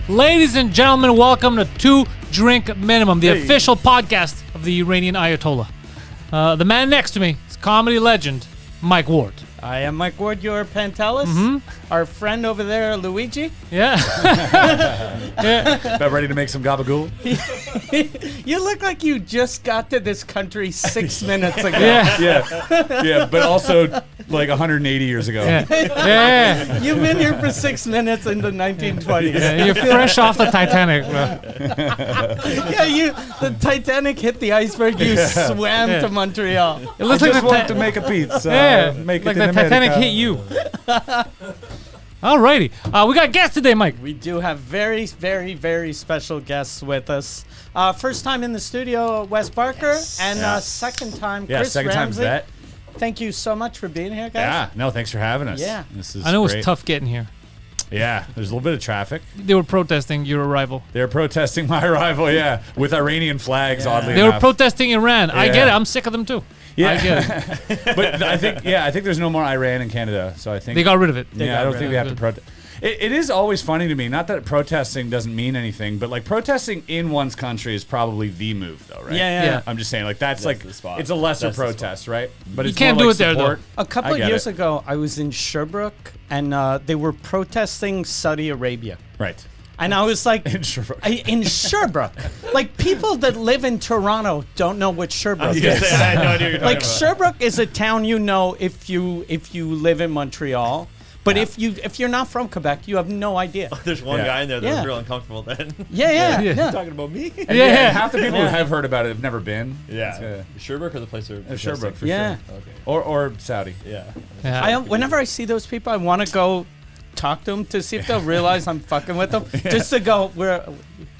Ladies and gentlemen, welcome to Two Drink Minimum, the official podcast of the Iranian Ayatollah. The man next to me is comedy legend Mike Ward. I am Mike Ward, your Pantelis. Mm-hmm. Our friend over there, Luigi. Yeah. About ready to make some gabagool? You look like you just got to this country 6 minutes ago. Yeah, but also like 180 years ago. Yeah. You've been here for 6 minutes in the 1920s. Yeah, you're fresh off the Titanic, bro. The Titanic hit the iceberg, you swam to Montreal. It looks I like just the wanted to make a pizza. Make like it the in Titanic America. hit you. Alrighty. We got guests today, Mike. We do have very, very, very special guests with us. First time in the studio, Wes Barker, and second time, Chris second time Ramsay. vet. Thank you so much for being here, guys. Yeah, no, thanks for having us. Yeah. This is I know it great. was tough getting here. Yeah, there's a little bit of traffic. They were protesting your arrival. They're protesting my arrival, with Iranian flags, oddly They enough. were protesting Iran. I Yeah. get it. I'm sick of them too. Yeah. I get it. But I think there's no more Iran in Canada, so I think They got rid of it. I don't think we have to protest. It is always funny to me, not that protesting doesn't mean anything, but like protesting in one's country is probably the move, though, right? Yeah. I'm just saying, like that's like the spot. it's a lesser That's the protest, right? But You it's can't more do like it there, support. A couple I of get years it. ago, I was in Sherbrooke, and they were protesting Saudi Arabia. Right. And I was like, In Sherbrooke. in Sherbrooke. Like, people that live in Toronto don't know what Sherbrooke is. I had no idea what you're Like, talking Sherbrooke is a town you know if you live in Montreal. But if you're not from Quebec, you have no idea. about. There's one Yeah. guy in there that Yeah. was real uncomfortable then. Yeah. You talking about me? Yeah. Half the people who have heard about it have never been. Yeah. Sherbrooke or the place where Sherbrooke for Yeah. sure. Okay. Or Saudi. Yeah. Yeah. Whenever I see those people, I want to go talk to them to see if they'll realize I'm fucking with them. Just to go,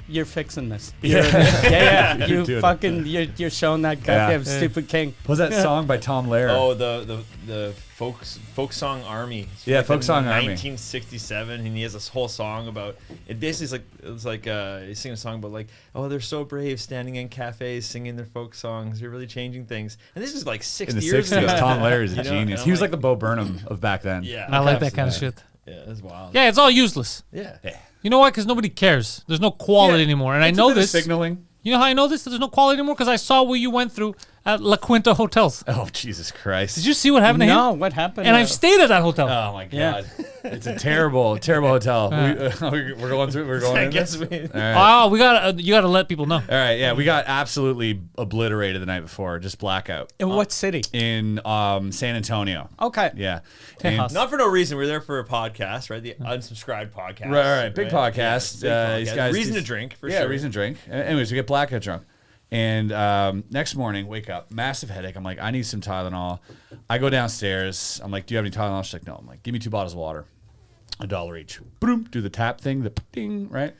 you're fixing this. Yeah. Yeah. You're You doing fucking, you're showing that goddamn Yeah. stupid king. What was that song by Tom Lehrer? Oh, the folk song Army. It's Yeah, like folk in song Army. 1967, and he has this whole song about it. Basically, it's like he's singing a song about like, oh, they're so brave standing in cafes singing their folk songs. They're really changing things. And this is like 60 in the years 60s, ago. Tom Lehrer is a You know, genius. and He was I'm like the Bo Burnham of back then. Yeah. I like that kind of shit. Yeah, that's wild. Yeah, it's all useless. Yeah. You know why? Because nobody cares. There's no quality Yeah. anymore. And I It's a know bit of this. signaling. You know how I know this? That there's no quality anymore? Because I saw what you went through at La Quinta Hotels. Oh, Jesus Christ. Did you see what happened to him? No, what happened? And I've stayed at that hotel. Oh my God! Yeah. It's a terrible, terrible hotel. We're going through. We're going. I in guess this? we. All right. Oh, you gotta let people know. All right. Yeah, we got absolutely obliterated the night before. Just blackout In what city? in San Antonio. Okay. Yeah. Tejas. And- Not for no reason. We're there for a podcast, right? The unsubscribed podcast. Right. Big podcast. Yeah, These big podcast. guys. Reason to drink, for yeah, sure. reason to drink. Anyways, we get blackout drunk. And next morning, wake up, massive headache. I'm like, I need some Tylenol. I go downstairs. I'm like, do you have any Tylenol? She's like, no. I'm like, give me 2 bottles of water, $1 each. Boom, do the tap thing, the ding, right?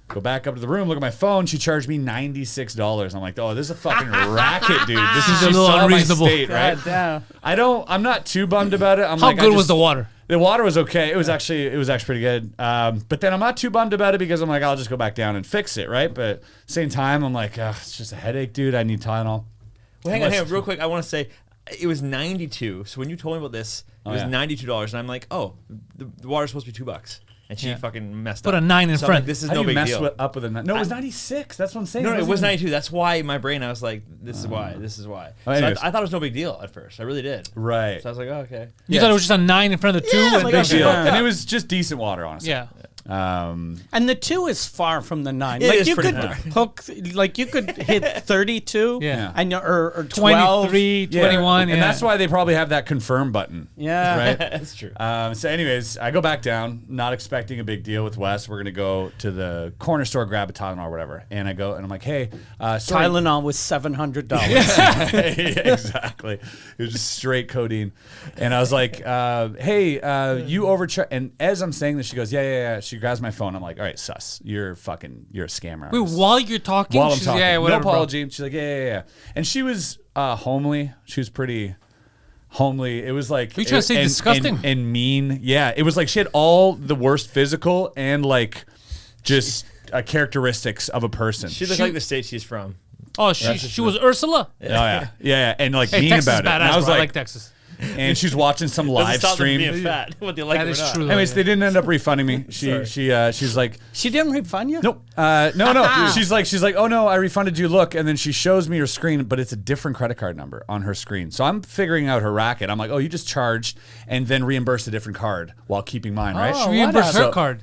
Go back up to the room, look at my phone. She charged me $96. I'm like, oh, this is a fucking racket, dude. This is a little unreasonable. State, right? God damn. I'm not too bummed about it. How good was the water? The water was okay. It was actually pretty good. But then I'm not too bummed about it because I'm like, I'll just go back down and fix it, right? But at the same time, I'm like, it's just a headache, dude. I need Tylenol. Well, hang on, real quick. I want to say it was 92. So when you told me about this, it was $92, and I'm like, oh, the water's supposed to be $2. And she fucking messed Put up. a 9 in So I'm front. like, this is How no do you big mess deal. up with a no? It was 96. That's what I'm saying. No, it was wasn't 92. That's why in my brain I was like, this is why. This is why. Oh, So anyways. I thought it was no big deal at first. I really did. right. So I was like, oh, okay. You thought it was just a 9 in front of the 2? Yeah, and like, big okay. deal. Yeah. And it was just decent water, honestly. Yeah. And the 2 is far from the 9. It like is you pretty could far. hook, like you could hit 32. Yeah. And or 12. 23, Yeah. 21. And that's why they probably have that confirm button. Yeah. Right. That's true. So, anyways, I go back down, not expecting a big deal with Wes. We're gonna go to the corner store, grab a Tylenol or whatever. And I go and I'm like, hey, sorry. Tylenol was $700. Yeah, exactly. It was just straight codeine. And I was like, hey, you overcharged. And as I'm saying this, she goes, yeah. She grabs my phone. I'm like, all right, sus. You're a scammer. Wait, while you're talking? While I'm She's- talking. Yeah, no whatever, bro. apology. She's like, yeah. And she was homely. She was pretty homely. It was like... Are you trying to say disgusting? And mean. Yeah. It was like she had all the worst physical and like just characteristics of a person. She looked like the state she's from. Oh, she was Ursula? Oh, yeah. And like Hey, mean Texas about is it. And badass, I was bro. I like, like Texas. and she's watching some live Doesn't stop them from stream. being fat. What they like That it or is not. true. Anyways, they didn't end up refunding me. She's like, She didn't refund you? nope, no. She's like, oh no, I refunded you. Look, and then she shows me her screen, but it's a different credit card number on her screen. So I'm figuring out her racket. I'm like, oh, you just charged and then reimbursed a different card while keeping mine, right? Oh, She reimbursed her So- card.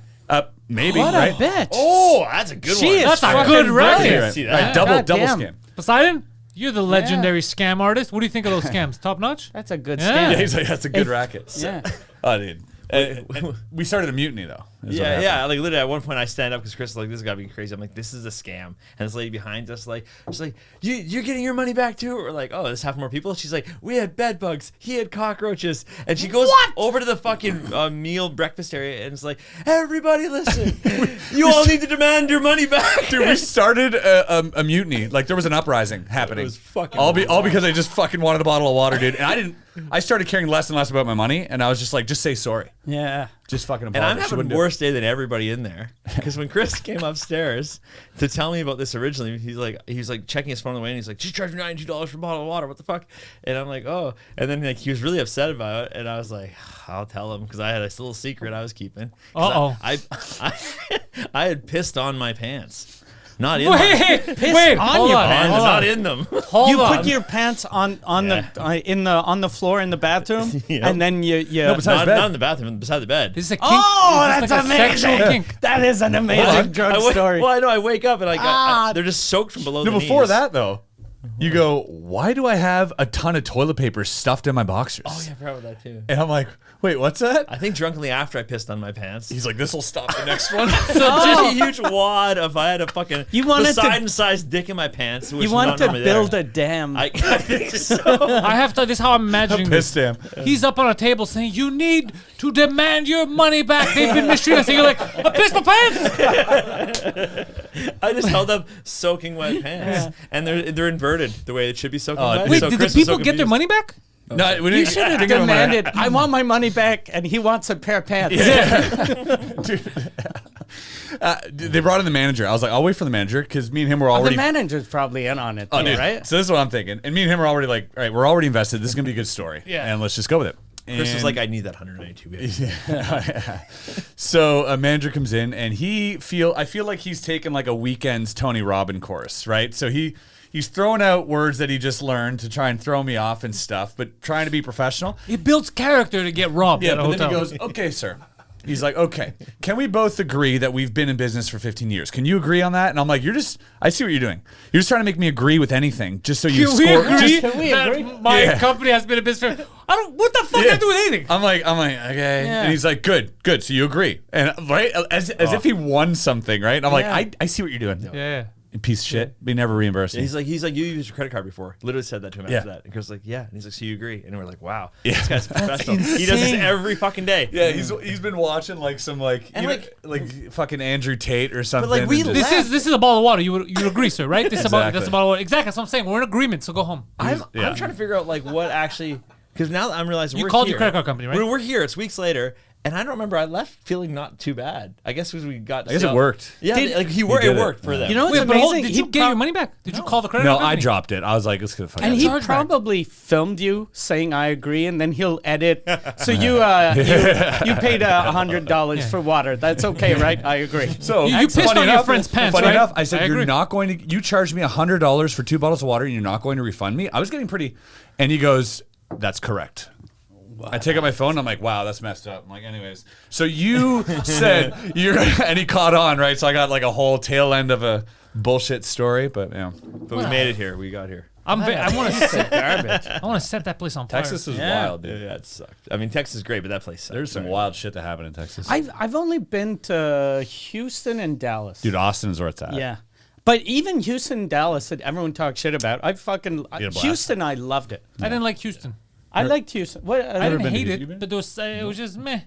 Maybe, What right? a bitch. Oh, that's a good She one. is That's a fucking good racket. brilliant. Right, See right. that? Double Goddamn. scam. Poseidon, you're the legendary scam artist. What do you think of those scams? Top notch? That's a good Yeah. scam. Yeah, he's like, that's a good racket. Yeah. Oh, dude. And we started a mutiny though. is what Yeah, happened. yeah. Like literally, at one point, I stand up because Chris is like, "This has got to be crazy." I'm like, "This is a scam." And this lady behind us, like, she's like, "You're getting your money back too?" We're like, "Oh, this happened to more people." She's like, "We had bed bugs. He had cockroaches." And she goes over to the fucking meal breakfast area and it's like, "Everybody, listen! You all need to demand your money back." Dude, we started a mutiny. Like there was an uprising happening. It was fucking all because I just fucking wanted a bottle of water, dude. And I started caring less and less about my money, and I was just like, just say sorry. Yeah. Just fucking And apologize. I'm She having wouldn't a do it. worse day than everybody in there because when Chris came upstairs to tell me about this originally, he's like checking his phone away and he's like, "She charged me $92 for a bottle of water. What the fuck?" And I'm like, "Oh," and then like he was really upset about it, and I was like, "I'll tell him," because I had a little secret I was keeping. 'Cause I had pissed on my pants. Not in them. Wait, on hold your on, pants. hold Not on. in them. Hold You on. put your pants on the floor in the bathroom, Yep. and then you No, besides Not, bed. not in the bathroom, beside the bed. This is a kink. Oh, this that's is like amazing. a sexual kink. That is an amazing drug story. Well, I know. I wake up and they're just soaked from below No, the before knees. that though, you go, why do I have a ton of toilet paper stuffed in my boxers? Oh yeah, I forgot about that too. And I'm like, wait, what's that? I think drunkenly after I pissed on my pants. He's like, this will stop the next one. So just a huge wad of I had a fucking You wanted to- Poseidon-sized dick in my pants. Which You is want not to normally build there. a dam. I think so. I have to. This is how I'm imagining Piss this. dam. He's up on a table saying, "You need to demand your money back. They've been mistreated." So you're like, "I pissed my pants." I just held up soaking wet pants, and they're inverted the way it should be soaking wet. Wait, So did Chris the was people so get their confused. money back? No, we You should have didn't give him a- demanded, "I want my money back," and he wants a pair of pants. They brought in the manager. I was like, I'll wait for the manager because me and him were The already. manager's probably in on it, Oh, though, dude. right? So this is what I'm thinking. And me and him are already like, all right, we're already invested. This is gonna be a good story. Yeah. And let's just go with it. Chris was And- like, "I need that 192." Baby. So a manager comes in and I feel like he's taken like a weekend's Tony Robbins course, right? So he's throwing out words that he just learned to try and throw me off and stuff, but trying to be professional. It builds character to get robbed Yeah, at a but hotel. then he goes, okay, sir. He's like, okay, can we both agree that we've been in business for 15 years? Can you agree on that? And I'm like, I see what you're doing. You're just trying to make me agree with anything just so you Can we score. agree Can we that agree? my Yeah. company has been a business? What the fuck Yeah. I do with anything? I'm like, okay. Yeah. And he's like, good. So you agree. And right, as if he won something, right? And I'm Yeah. like, I see what you're doing. Yeah. You piece of shit. We never reimbursed me. He's like, you used your credit card before. Literally said that to him Yeah. after that. And Chris was like, "Yeah." And he's like, "So you agree?" And we're like, "Wow, Yeah. this guy's professional. He does this every fucking day." Yeah, he's been watching like some like And, like fucking Andrew Tate or something. like, we and This just- is a bottle of water. You would agree, sir, right? This is Exactly. that's a bottle of water. Exactly. That's what I'm saying. We're in agreement. So go home. I'm Yeah. trying to figure out like what actually, because now I'm realizing You we're called here. your credit card company, right? We're here. It's weeks later, and I don't remember. I left feeling not too bad. I guess because we got. To I guess see it how- worked. Yeah, Did- like did it it. worked for them. You know what's Wait, but hold, amazing? did He you get your money back? Did you call the credit No, card company? I dropped it. I was like, let's get the fuck out And of he here. Chargeback. probably filmed you saying "I agree," and then he'll edit. So you paid $100 for water. That's okay, right? I agree. So You pissed funny on your enough- friend's pants, Funny right? enough, I said I you're agree. not going to. You charged me $100 for 2 bottles of water, and you're not going to refund me. I was getting pretty, and he goes, "That's correct." I take out my phone. And I'm like, "Wow, that's messed up." I'm like, anyways. So you said you're, and he caught on, right? So I got like a whole tail end of a bullshit story, but yeah, But we made it here. We got here. I want to set Garbage. I want to set that place on fire. Texas is Yeah. wild, dude. Yeah, it sucked. I mean, Texas is great, but that place sucked. There's some wild shit that happened in Texas. I've only been to Houston and Dallas. Dude, Austin is where it's at. Yeah. But even Houston and Dallas that everyone talks shit about, had a blast. Houston, I loved it. I didn't like Houston. I liked Houston. What? I didn't been to hate Houston? You it, but it was just meh.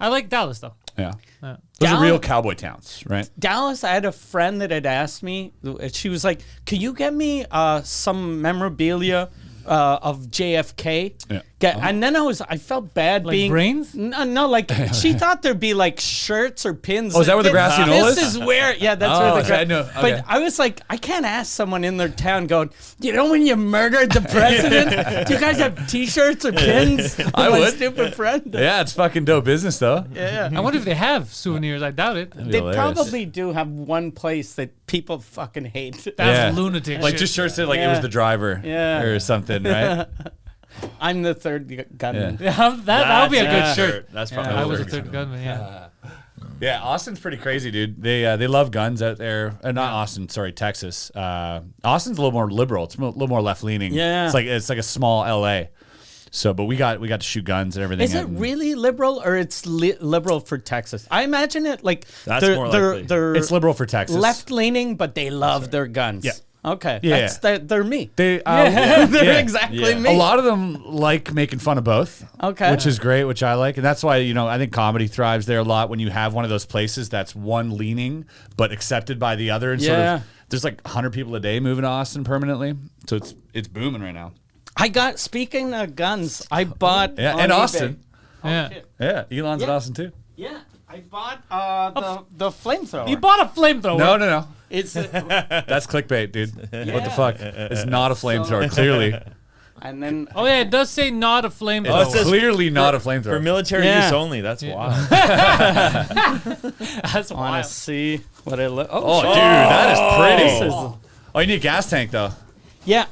I like Dallas though. Yeah. Yeah. Those are Dallas- real cowboy towns, right? Dallas, I had a friend that had asked me, she was like, "Can you get me some memorabilia of JFK?" Yeah. And then I felt bad Like being brains? No, like she thought there'd be like shirts or pins. Oh, is that where the grassy knoll This is? is where, yeah, that's Oh, where the. okay, I know. Okay. But I was like, I can't ask someone in their town going, you know, when you murdered the president, do you guys have T-shirts or pins? I My would. stupid friend. Yeah, it's fucking dope business though. Yeah. I wonder if they have souvenirs. I doubt it. They Hilarious. probably do have one place that people fucking hate. That's Yeah. lunatic Like shit. just shirts that like it Yeah. was the driver Yeah. or something, right? I'm the third gunman. Yeah. Yeah, that would be a good That's shirt. That's probably. I was a a third gunman. Yeah. Yeah, Austin's pretty crazy, dude. They love guns out there. Not Austin, sorry, Texas. Austin's a little more liberal. It's a little more left leaning. Yeah. it's like a small LA. So, but we got to shoot guns and everything. Is it really liberal or it's liberal for Texas? I imagine it like That's more likely. they're It's liberal for Texas. left leaning, but they love their guns. Yeah. Okay. Yeah. They're me. They They're yeah. exactly Yeah. me. A lot of them like making fun of both. Okay. Which is great, which I like. And that's why, I think comedy thrives there a lot when you have one of those places that's one leaning but accepted by the other. And sort Yeah. of there's like 100 people a day moving to Austin permanently. So it's booming right now. Speaking of guns, I bought Yeah, on and eBay- Austin. Yeah. Yeah, Elon's in Yeah. Austin too. Yeah. I bought the flamethrower. You bought a flamethrower. No. It's That's clickbait, dude. What the Yeah. fuck? It's not a flamethrower, clearly. and then Oh yeah, it does say not a It's flamethrower. it says clearly not a for flamethrower. military Yeah. use only. That's wild. That's I want wild. to see what it looks. Oh, dude, that is This pretty. is- Oh, you need a gas tank, though. yeah.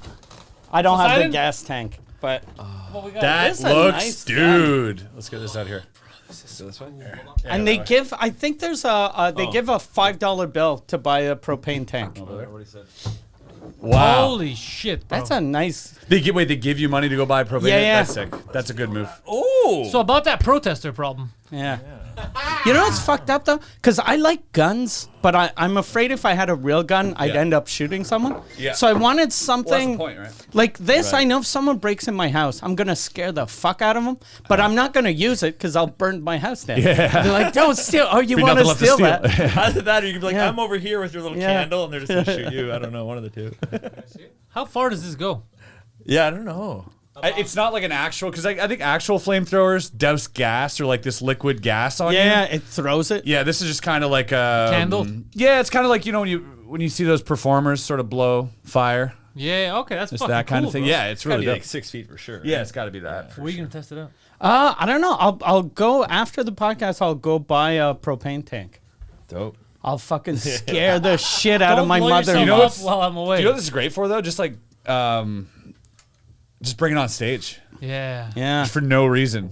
I don't have the Poseidon? gas tank, but What we got? That This is a looks, nice dude. Let's get this out here. and they give. I think there's they give a $5 bill to buy a propane tank. Wow. Holy shit, bro. That's a nice. They give you money to go buy propane. Yeah. That's sick. That's a good move. Oh. So about that protester problem. Yeah. You know what's fucked up though? Because I like guns, but I'm afraid if I had a real gun, I'd Yeah. end up shooting someone. Yeah. So I wanted Well, that's something the point, right? like this. Right. I know if someone breaks in my house, I'm gonna scare the fuck out of them, but I'm not gonna use it because I'll burn my house down. Yeah. They're like, don't steal. Oh, you Be want nothing to left to steal steal. that? Either that or you could be like, Yeah. I'm over here with your little Yeah. candle, and they're just going to shoot you. I don't know. One of the two. How far does this go? Yeah, I don't know. It's not like an actual, because I think actual flamethrowers douse gas or like this liquid gas on you. Yeah, it throws it. Yeah, this is just kind of like a Candle? Yeah, it's kind of like when you see those performers sort of blow fire, Yeah, okay, that's just fucking that kind cool, of thing. bro. Yeah, it's Gotta really be dope. like 6 feet for sure. Yeah, it's got to be that. We're gonna test it out. I don't know. I'll go after the podcast. I'll go buy a propane tank. Dope. I'll fucking scare the shit out Don't of my blow mother. yourself You know up what's- while I'm away. Do you know what this is great for though? Just like, just bring it on stage. Yeah. Yeah. Just for no reason.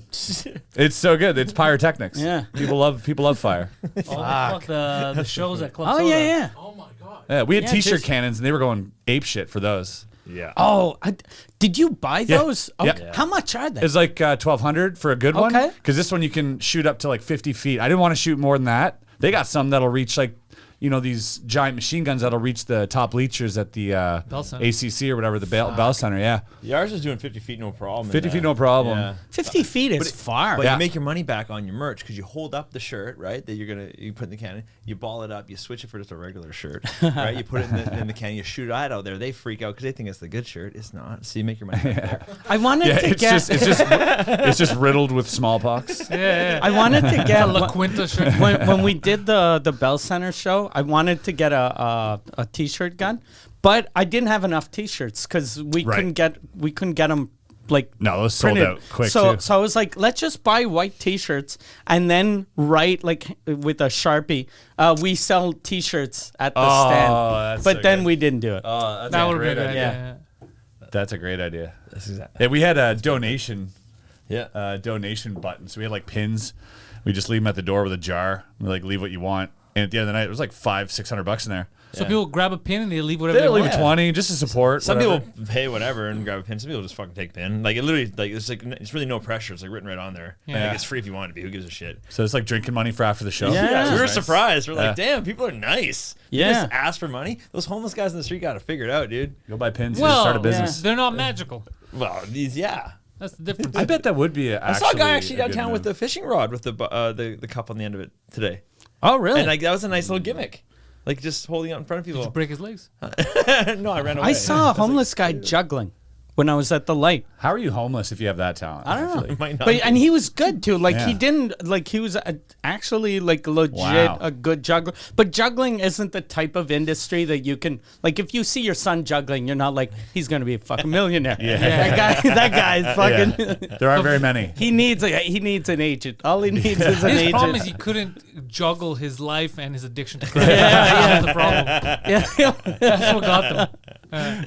It's so good. It's pyrotechnics. Yeah. People love fire. Fuck the shows at Club Oh Soda. yeah. Yeah, we had Yeah, t-shirt just- cannons and they were going ape shit for those. Yeah. Oh, did you buy Yeah. those? Yeah. Okay. How much are they? It's like 1,200 for a good one. Okay. Because this one you can shoot up to like 50 feet. I didn't want to shoot more than that. They got some that'll reach like, these giant machine guns that'll reach the top bleachers at the Bell Center. ACC or whatever, the Bell Center. Yeah. Ours is doing 50 feet, no problem. 50 feet, no problem. Yeah. 50 feet is far. But Yeah. you make your money back on your merch because you hold up the shirt, right? That you put in the cannon, you ball it up, you switch it for just a regular shirt, right? You put it in the cannon, you shoot it out there. They freak out because they think it's the good shirt. It's not. So you make your money back there. I wanted Yeah, to it's get. it's just riddled with smallpox. Yeah. I wanted to get La Quinta shirt. when we did the Bell Center show. I wanted to get a t-shirt gun, but I didn't have enough t-shirts because we Right. couldn't get them like No, those sold printed. out quick so too. so I was like, let's just buy white t-shirts and then write like with a Sharpie, we sell t-shirts at the Oh, stand. that's But so then good. we didn't do it. That's That a would great be a good idea. idea. That's a great idea. That's exactly. Yeah, we had a donation Yeah. donation button. So we had like pins. We just leave them at the door with a jar. We like leave what you want. And at the end of the night, it was like $500-$600 in there. So people grab a pin and they leave whatever They they leave want. 20 just to support. Some whatever. people pay whatever and grab a pin. Some people just fucking take a pin. Like it literally, like it's really no pressure. It's like written right on there. Yeah. Like, it's free if you want it to be. Who gives a shit? So it's like drinking money for after the show. Yeah. We were Nice. surprised. We're Yeah. like, damn, people are nice. Yeah. You just ask for money. Those homeless guys in the street got it figured out, dude. Go buy pins. You just Well, start a business. they're not magical. Well, yeah. That's the difference. I bet that would be. I saw a guy actually downtown with the fishing rod with the cup on the end of it today, Oh really? and like that was a nice little gimmick, like just holding it out in front of Did you people. break his legs? No, I ran away. I saw a homeless guy juggling. when I was at the light. How are you homeless if you have that talent? I don't know. Might not But be. and he was good too. Like he Yeah. didn't like he was actually like legit Wow. a good juggler. But juggling isn't the type of industry that you can like. If you see your son juggling, you're not like he's gonna be a fucking millionaire. That guy's fucking. There aren't very many. He needs an agent. All he needs is an His agent. problem is he couldn't juggle his life and his addiction to crack. That's the problem. yeah. That's what got them.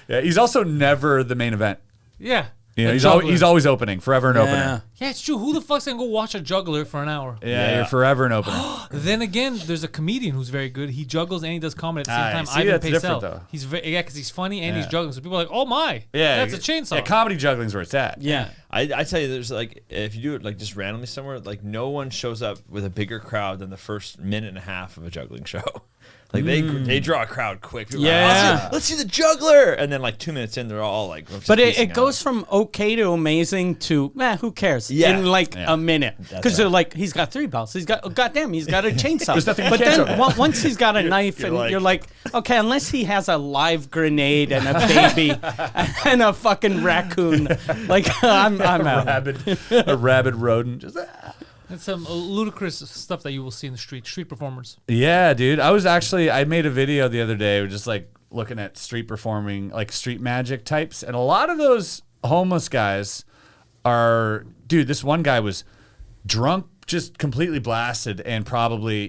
Yeah, he's also never the main event. Yeah. You know, A he's juggler. always opening, forever an Yeah. opener. Yeah, it's true. Who the fuck's gonna go watch a juggler for an hour? Yeah, you're forever an opener. Then again, there's a comedian who's very good. He juggles and he does comedy at the same Ah, time. see, Ivan that's different, Pacell. though. He's because he's funny and he's Yeah. juggling. So people are like, "Oh my, that's a chainsaw." Yeah, comedy juggling's where it's at. Yeah. I tell you, there's like if you do it like just randomly somewhere, like no one shows up with a bigger crowd than the first minute and a half of a juggling show. Like they draw a crowd quick. People are like, Yeah. let's see the juggler, and then like 2 minutes in, they're all like. just But piecing it goes from okay to amazing to who cares? Yeah. In like Yeah. a minute, because they're like he's got 3 belts. He's got goddamn, he's got a chainsaw. There's nothing you but can't then juggle. once he's got a knife, you're and like- you're like, okay, unless he has a live grenade and a baby and a fucking raccoon, like I'm out. A rabid rodent. Just, It's some ludicrous stuff that you will see in the street performers. yeah, dude. I made a video the other day, just like looking at street performing, like street magic types, and a lot of those homeless guys are, dude. This one guy was drunk, just completely blasted, and probably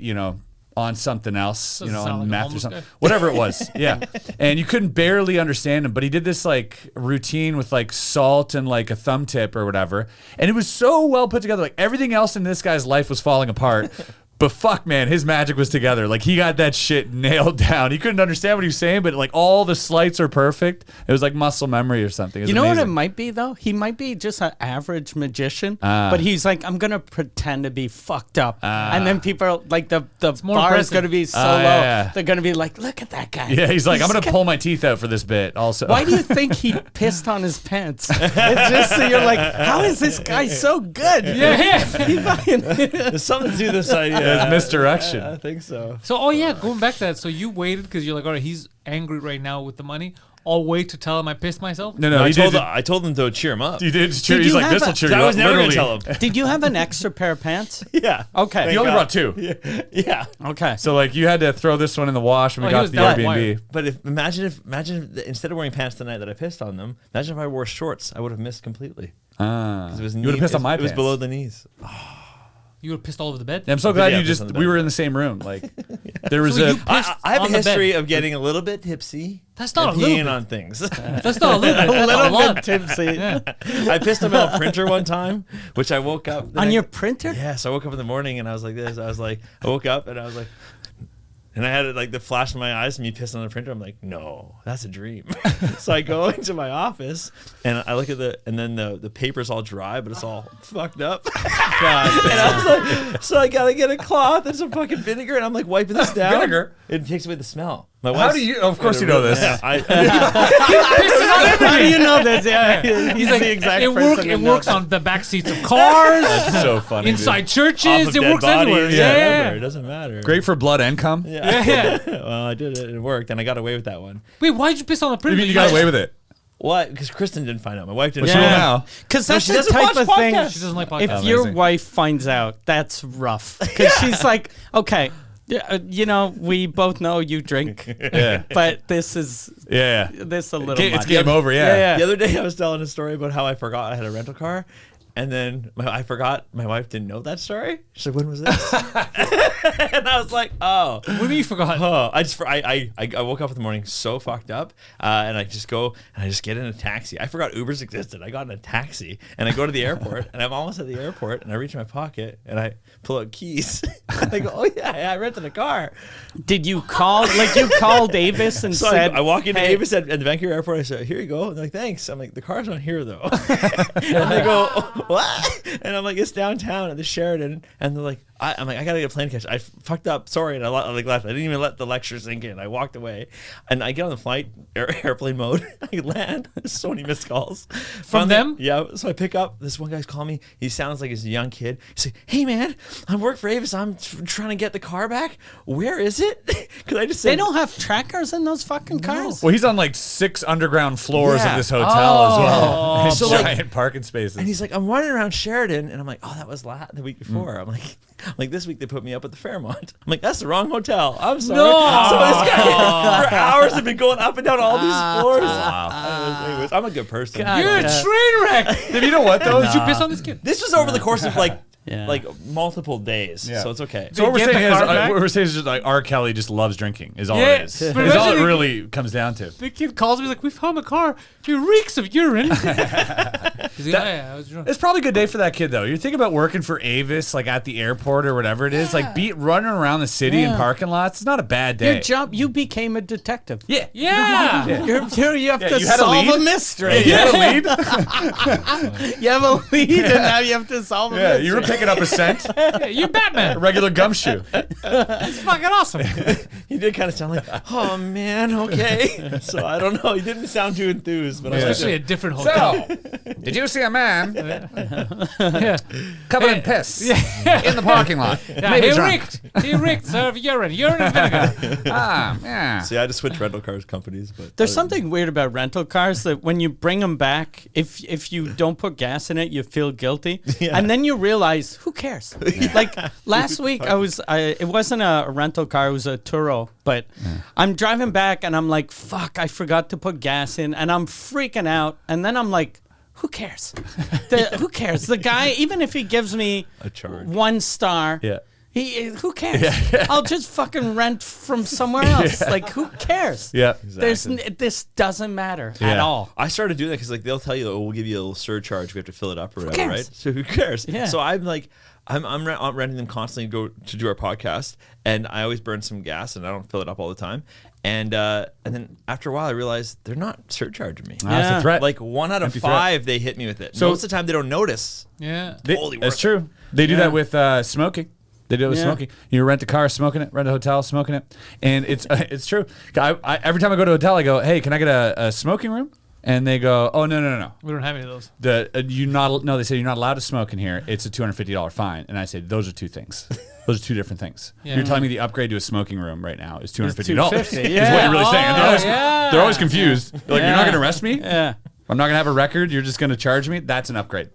on something else, Doesn't on sound like a meth or homeless something, guy. whatever it was. Yeah, and you couldn't barely understand him, but he did this like routine with like salt and like a thumb tip or whatever, and it was so well put together. Like everything else in this guy's life was falling apart. But fuck, man, his magic was together. Like he got that shit nailed down. He couldn't understand what he was saying, but like all the slights are perfect. It was like muscle memory or something. It was You know what it amazing. might be though? He might be just an average magician, Ah. but he's like, I'm gonna pretend to be fucked up, and then people are like, the more bar is impressive. gonna be so Ah, low. yeah. They're gonna be like, look at that guy. Yeah, he's like, I'm gonna pull my teeth out for this bit. Also, Why do you think he pissed on his pants? It's just so you're like, how is this guy so good? Yeah. He fucking- There's something to this idea. It's misdirection. I think so. So, going back to that. So you waited because you're like, all right, he's angry right now with the money. I'll wait to tell him I pissed myself. No, I he told, did. I told them to cheer him up. He did cheer. Did He's you like, have this will a- cheer you I up. was never going to literally. tell him. Did you have an extra pair of pants? Yeah. Okay. He only brought 2. Yeah. Okay. So like you had to throw this one in the wash when we Oh, he got was to the that Airbnb. wired. But imagine if instead of wearing pants the night that I pissed on them, imagine if I wore shorts, I would have missed completely. Ah. It was You would have pissed on my It was pants. below the knees. You were pissed all over the bed. I'm so glad Yeah, you pissed on the we bed. were in the same room. Like there was So a. you pissed I have a on the history bed. of getting a little bit tipsy. That's not and a little peeing bit. on things. That's not a little bit. A That's a little lot. bit tipsy. I pissed on my printer one time, which I woke up On your printer? Yes, I woke up in the morning and I was like this. I woke up and I was like, and I had it like the flash in my eyes and me pissing on the printer. I'm like, no, that's a dream. So I go into my office and I look at and then the paper's all dry, but it's all fucked up. And I was like, so I gotta get a cloth and some fucking vinegar, and I'm like wiping this down. Vinegar? It takes away the smell. My How wife's- do you? Of course you know this. Yeah, How do you know this? Yeah, he's Like, the exact it person. it works on the back seats of cars, That's so funny. inside dude. churches. off of It dead works bodies, everywhere. whatever, it Yeah. doesn't matter. Great for blood and cum. Yeah. Well, I did it. It worked, and I got away with that one. Wait, why'd you piss on the You printer? mean you got away with it? What? Because Kristen didn't find out. My wife didn't. Well, find she will out. now. Because No, that's she the doesn't type watch of thing. podcasts. She doesn't like podcasts. If your Amazing. wife finds out, that's rough. Because she's like, okay, we both know you drink, Yeah. but this is Yeah. this a little It's much. game over. Yeah. The other day, I was telling a story about how I forgot I had a rental car, and then I forgot my wife didn't know that story. She's like, "When was this?" And I was like, "Oh." What do you mean you forgot? Oh, I woke up in the morning so fucked up, and I just go and I just get in a taxi. I forgot Ubers existed. I got in a taxi and I go to the airport, and I'm almost at the airport, and I reach my pocket and I pull out keys. And I go, "Oh yeah, I rented a car." Did you call? Like you called Avis and So said, I walk into hey, Avis at the Vancouver airport. I said, "Here you go." And they're like, "Thanks." I'm like, "The car's not here though." And they go, "What?" And I'm like, "It's downtown at the Sheraton." And they're like, I'm like, I gotta get a plane catch. I fucked up. Sorry, and I left. I didn't even let the lecture sink in. I walked away, and I get on the flight, airplane mode. I land. There's so many missed calls From them? Yeah. So I pick up. This one guy's calling me. He sounds like he's a young kid. He's like, "Hey man, I work for Avis. I'm trying to get the car back. Where is it?" Because I just said, They don't have trackers in those fucking cars. Well, he's on like 6 underground floors Yeah. of this hotel as well. Oh. And So, like- giant parking spaces. and he's like, "I'm running around Sheridan," and I'm like, "Oh, that was the week before." I'm like, "This week they put me up at the Fairmont." I'm like, "That's the wrong hotel. I'm sorry." No. So this guy for hours have been going up and down all these floors. Anyways, I'm a good person. God. You're a Yeah. train wreck. you know what though? Did you piss on this kid? This was over the course of like Yeah. multiple days, Yeah. so it's okay. So what we're get saying the is, car back? what we're saying is just like R. Kelly just loves drinking. Is all Yeah. it is. But Is all imagine it the- really comes down to. The kid calls me like, "We found the car. It reeks of urine." He's like, "Yeah, I was drunk." It's probably a good day for that kid though. You're thinking about working for Avis, like at the airport or whatever it is, like running around the city in Yeah. parking lots. It's not a bad day. Your job, you became a detective. Yeah. Yeah. You have to you had a solve a lead? mystery. You had a lead. You have a lead, and now you have to solve a Yeah, mystery. you were picking up a scent, Yeah, you're a Batman. regular gumshoe. It's fucking awesome. He did kind of sound like, "Oh man, okay." So I don't know. He didn't sound too enthused, but I was Especially a different hotel. Did you see a man Yeah. covered in piss in the parking lot? Yeah, Maybe he drunk. reeked. He reeked, sir, of urine. Urine and vinegar. Yeah. So yeah, I had to switch rental cars companies, but There's something weird about rental cars that when you bring them back, if you don't put gas in it, you feel guilty, and then you realize who cares. Like last week, it wasn't a rental car; it was a Turo. But I'm driving back, and I'm like, "Fuck! I forgot to put gas in," and I'm freaking out. And then I'm like, "Who cares? Who cares? The guy, even if he gives me a charge. 1 star, Yeah. who cares? I'll just fucking rent from somewhere else. Like, who cares? Yeah. This doesn't matter at Yeah. all. I started doing that because like they'll tell you, "Oh, we'll give you a little surcharge. We have to fill it up or whatever, cares? right?" So who cares? Yeah. So I'm like, I'm renting them constantly to do our podcast, and I always burn some gas, and I don't fill it up all the time. And then after a while, I realized they're not surcharging me. That's Yeah. a threat. Like 1 out of Empty threat. 5, they hit me with it. So- Most of the time, they don't notice. Yeah. Totally That's worth true. They do Yeah. that with smoking. They do it with Yeah. smoking. You rent a car, smoking it. Rent a hotel, smoking it. And it's true. I every time I go to a hotel, I go, "Hey, can I get a smoking room?" And they go, "Oh no. We don't have any of those. No, they say you're not allowed to smoke in here. It's a $250 fine." And I say, "Those are two things. Those are two different things. Yeah. You're telling me the upgrade to a smoking room right now is $250. $250, Is yeah. what you're really saying. And yeah. they're always confused. They're like, "You're not going to arrest me? Yeah. I'm not gonna have a record. You're just gonna charge me. That's an upgrade.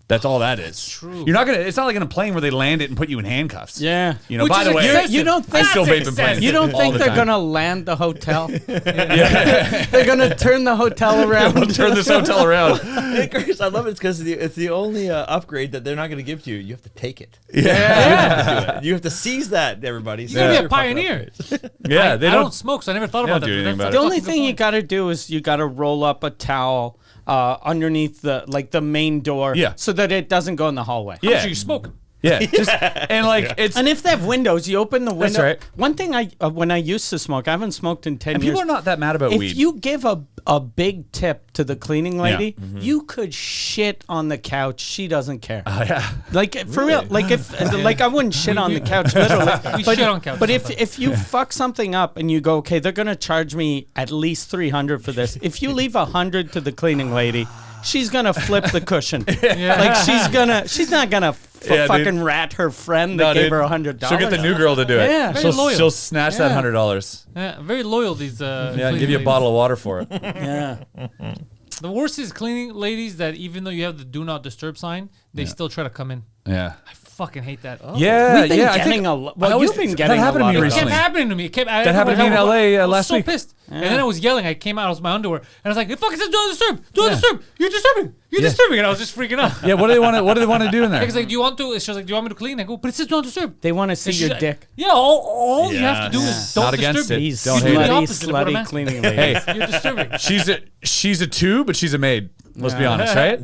That's all that is. true. You're not gonna. It's not like in a plane where they land it and put you in handcuffs. Yeah. You know. Which by is the way, excessive. You don't I think still vape in excessive. planes. you don't all think the they're time. gonna land the hotel? They're gonna turn the hotel around. We'll turn this hotel around. Hey, Chris, I love it because it's the only upgrade that they're not going to give to you. You have to take it. Yeah. You have to seize that, everybody. You gotta be Seize a your fucking pioneer. upgrades. Yeah, they I don't. don't smoke, so I never thought They about don't that. do but anything that's about The it. only fucking good thing you point. gotta do is you gotta roll up a towel underneath the main door, Yeah. so that it doesn't go in the hallway. I'm Yeah. sure you smoke. Yeah, just, and like it's. And if they have windows, you open the window. right. One thing when I used to smoke, I haven't smoked in 10 and years. people are not that mad about if weed. you give a big tip to the cleaning lady, Mm-hmm. you could shit on the couch. She doesn't care. yeah. Like for real, like if like I wouldn't shit on the couch literally. We but, shit on couches But sometimes. if you fuck something up and you go, okay, they're gonna charge me at least $300 for this. If you leave $100 to the cleaning lady, she's gonna flip the cushion. Like she's not gonna Yeah, fucking dude. rat her friend that gave her $100. She'll get the new girl to do it. Yeah. Very loyal. She'll snatch that Yeah. $100. Yeah, very loyal, these Yeah, cleaning give you a ladies. bottle of water for it. Yeah. The worst is cleaning ladies that even though you have the do not disturb sign, they still try to come in. Yeah. I fucking hate that. Yeah, We've been yeah. I getting think a lo- well, I always- you've been that getting a happened lot to me of It kept recently. happening to me. It kept, That happened to me in LA I was last so week. pissed. And then I was yelling. I came out. I was in my underwear. And I was like, it fucking says do not disturb. Do not disturb. You're disturbing. You're disturbing. And I was just freaking out. Yeah, what do they want to? What do they want to do in there? It's like, do you want to? She was like, do you want me to clean? I go, but it says do not disturb. They want to see And she's your like, dick. Yeah, all you have to do Yeah. is don't Not disturb against me. it. These Don't hate it. slutty, The opposite of what I'm slutty asking. cleaning ladies. Hey, You're disturbing. she's a two, but she's a maid. Let's be honest, right?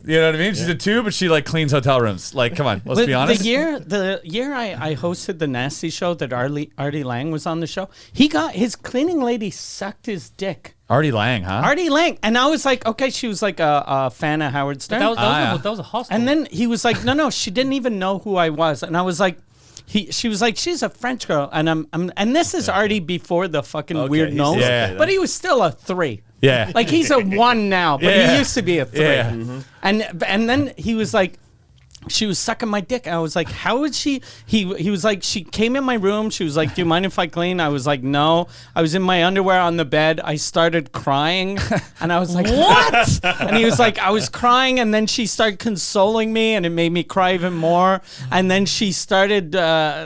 You know what I mean? She's a two, but she like cleans hotel rooms. Like, come on, let's But be honest. The year I hosted the Nasty Show that Artie Lange was on the show, he got his cleaning lady lady sucked his dick. Artie Lange, huh? Artie Lange. And I was like, okay, she was like a fan of Howard Stern. That was a hostile. And then he was like, no, she didn't even know who I was. And I was like, she was like, she's a French girl. And and this is Artie before the fucking weird nose. Yeah. But he was still a 3. Yeah. Like he's a 1 now, but he used to be a 3. Yeah. And then he was like, she was sucking my dick. And I was like, how would she? He was like, she came in my room. She was like, do you mind if I clean? I was like, no. I was in my underwear on the bed. I started crying. And I was like, what? And he was like, I was crying. And then she started consoling me. And it made me cry even more. And then she started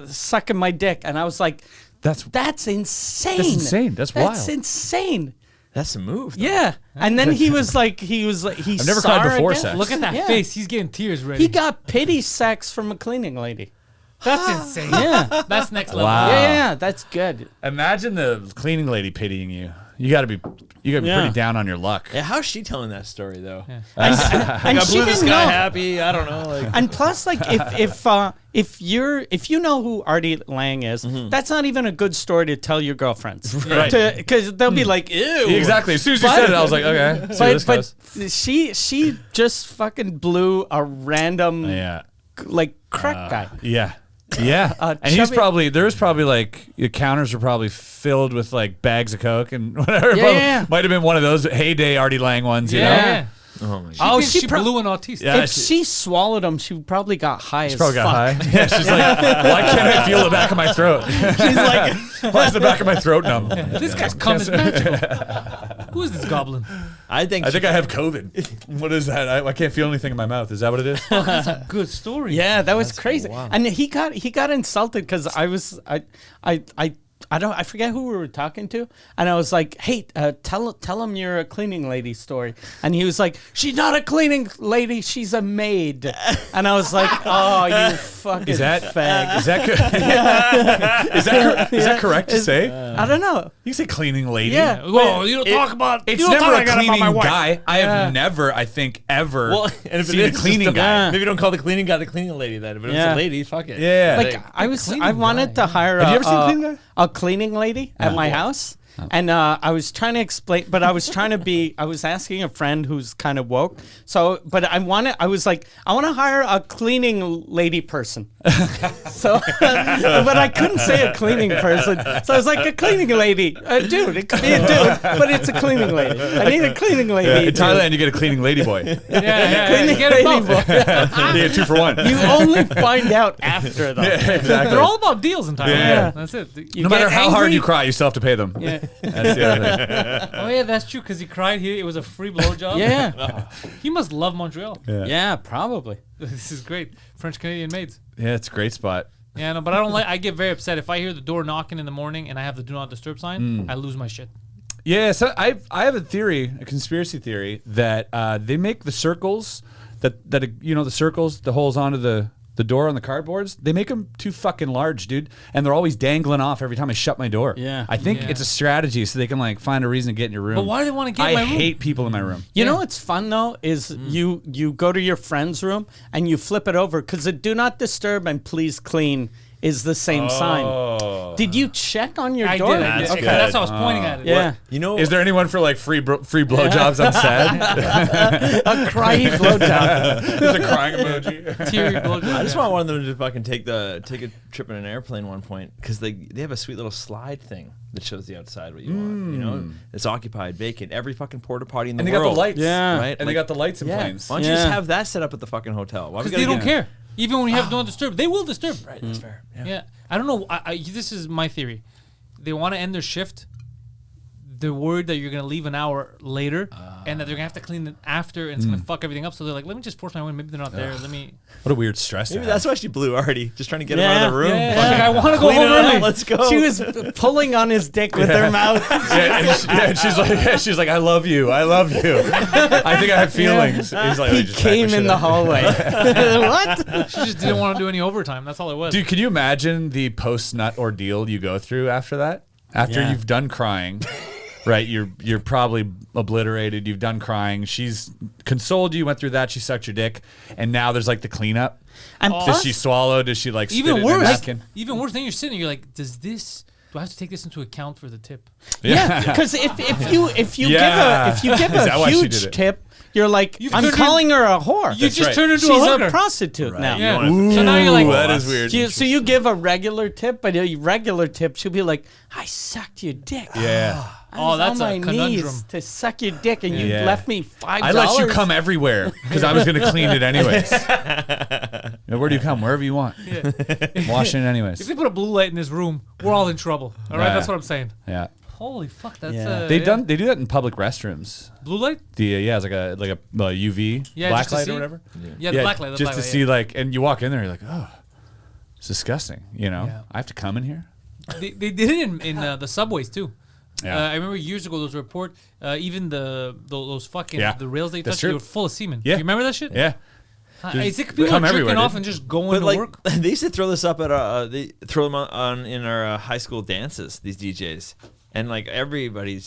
sucking my dick. And I was like, that's insane. That's insane. That's wild. That's insane. That's a move. Though. Yeah. And then he was like, he I've never cried before again. sex. Look at that face. He's getting tears ready. He got pity sex from a cleaning lady. That's insane. Yeah. That's next level. Wow. Yeah, that's good. Imagine the cleaning lady pitying you. You gotta be Yeah. pretty down on your luck. Yeah, how's she telling that story though? And I she blew this didn't guy know. happy. I don't know. Like, And plus, like, if you know who Artie Lange is, that's not even a good story to tell your girlfriends, Right. Because they'll be like, ew. Exactly. As soon as you said it, I was like, okay. See where this goes. But she just fucking blew a random Yeah. like crack guy. Yeah. Yeah. And he's chubby- there's probably like your counters were probably filled with like bags of Coke and whatever. Yeah. Might have been one of those heyday Artie Lange ones, you know? Yeah. oh my god. Oh, She pro- blew an autiste. Yeah. if she swallowed him, she probably got high as Probably fuck. got high. Yeah, she's like, why can't I feel the back of my throat? She's like, Why is the back of my throat numb? This guy's cum is magical. Who is this goblin? I think I think I have COVID. What is that? I can't feel anything in my mouth. Is that what it is? That's a good story. yeah, that was crazy. wow. And he got insulted because I forget who we were talking to, and I was like, "Hey, tell him you're a cleaning lady story," and he was like, "She's not a cleaning lady, she's a maid," and I was like, "Oh, you fucking Is that fag." Is that good? Is that correct to say? I don't know. You can say cleaning lady. Yeah. Whoa, you don't talk about. It's you don't never talk a like that about cleaning my wife. guy. I Yeah. have never, I think, ever well, and if seen it a is cleaning just guy. maybe don't call the cleaning guy the cleaning lady then. But if Yeah. it's a lady, fuck it. Yeah. Like I wanted to hire Have you ever seen a cleaning guy? a cleaning lady at my house. And I was trying to explain, but I was asking a friend who's kind of woke. So, but I want to hire a cleaning lady person. So, but I couldn't say a cleaning person. So I was like, a cleaning lady. Dude, it could be a dude, but it's a cleaning lady. I need a cleaning lady. In dude. Thailand, you get a cleaning lady boy. Yeah. Cleaning Get it lady both. boy. You get 2 for 1. You only find out after, though. Exactly. They're all about deals in Thailand. Yeah. That's it. You No matter get how hard angry. you cry, you still have to pay them. Yeah. That's the other thing. Oh yeah, that's true. Because he cried here. It was a free blowjob. Yeah. He must love Montreal. Yeah, probably. This is great. French Canadian maids. Yeah, it's a great spot. Yeah, no, but I don't like. I get very upset if I hear the door knocking in the morning and I have the do not disturb sign. I lose my shit. Yeah, so I have a theory, a conspiracy theory, that they make the circles that the circles, the holes onto the door on the cardboards, they make them too fucking large, dude, and they're always dangling off every time I shut my door. Yeah. I think Yeah. it's a strategy so they can like find a reason to get in your room. But why do they want to get I in my room? hate people in my room. You know what's fun though is you go to your friend's room and you flip it over because the do not disturb and please clean is the same sign. Did you check on your I door? did. I did. That's Okay, good. that's how I was pointing at it. Yeah, You know, Is there anyone for like free blowjobs on sad? a crying blowjob. There's a crying emoji. Teary blowjob. I just want one of them to fucking take a trip in an airplane one point because they have a sweet little slide thing that shows the outside what you want. You know, it's occupied, vacant. Every fucking porta potty in the And they got world. the lights. Yeah. right? And they got the lights in yeah. planes. Why don't you just Yeah. have that set up at the fucking hotel? Why we Because gotta they don't get- care. Even when you have do not disturb, they will disturb. Right, that's fair. Yeah. I don't know. This is my theory. They want to end their shift. They're worried that you're going to leave an hour later and that they're going to have to clean it after and it's going to fuck everything up. So they're like, let me just force my way. Maybe they're not there. Let me. What a weird stress. to Maybe have. that's why she blew Artie, just trying to get him out of the room. Yeah. Fucking Like, I want to go clean home it up, early. Let's go. She was pulling on his dick with her mouth. And she's like, I love you. I love you. I think I have feelings. He's like, He "Oh, just back my came shit in the up." hallway. What? She just didn't want to do any overtime. That's all it was. Dude, can you imagine the post-nut ordeal you go through after that? After Yeah. you've done crying, right? You're probably obliterated. You've done crying. She's consoled you, went through that. She sucked your dick, and now there's like the cleanup. And Does plus, she swallow? Does she like spit even it in a worse. napkin? Even worse. Then you're sitting. You're like, does this do I have to take this into account for the tip? Yeah, because if you give Is that a why she huge did it? tip, you're like, You've I'm turned calling her a whore. You just right. turned into She's a hooker. a prostitute now. Yeah. You So now you're like, that is weird. So you give a regular tip, but a regular tip, she'll be like, I sucked your dick. Yeah. I Oh, was that's on a my conundrum. knees to suck your dick, and you Yeah. left me $5. I let you come everywhere because I was going to clean it anyways. Where do you come? Wherever you want. I'm washing it if anyways. they put a blue light in this room, we're all in trouble. All right, Yeah. that's what I'm saying. Yeah. Holy fuck, that's Yeah. They do that in public restrooms. blue light. It's like a UV Yeah, black just to light see. or whatever. Yeah, the black light. The just black to light, see yeah. like, and you walk in there, you're like, oh, it's disgusting. You know, Yeah. I have to come in here. They did it in the subways too. Yeah. I remember years ago there was a report. Even those fucking Yeah. the rails they That's touched, true. they were full of semen. Yeah. You remember that shit? Yeah. Is it they people come are jerking everywhere, off dude. and just going But to like work? they used to throw this up at they throw them on in our high school dances. These DJs. And like everybody's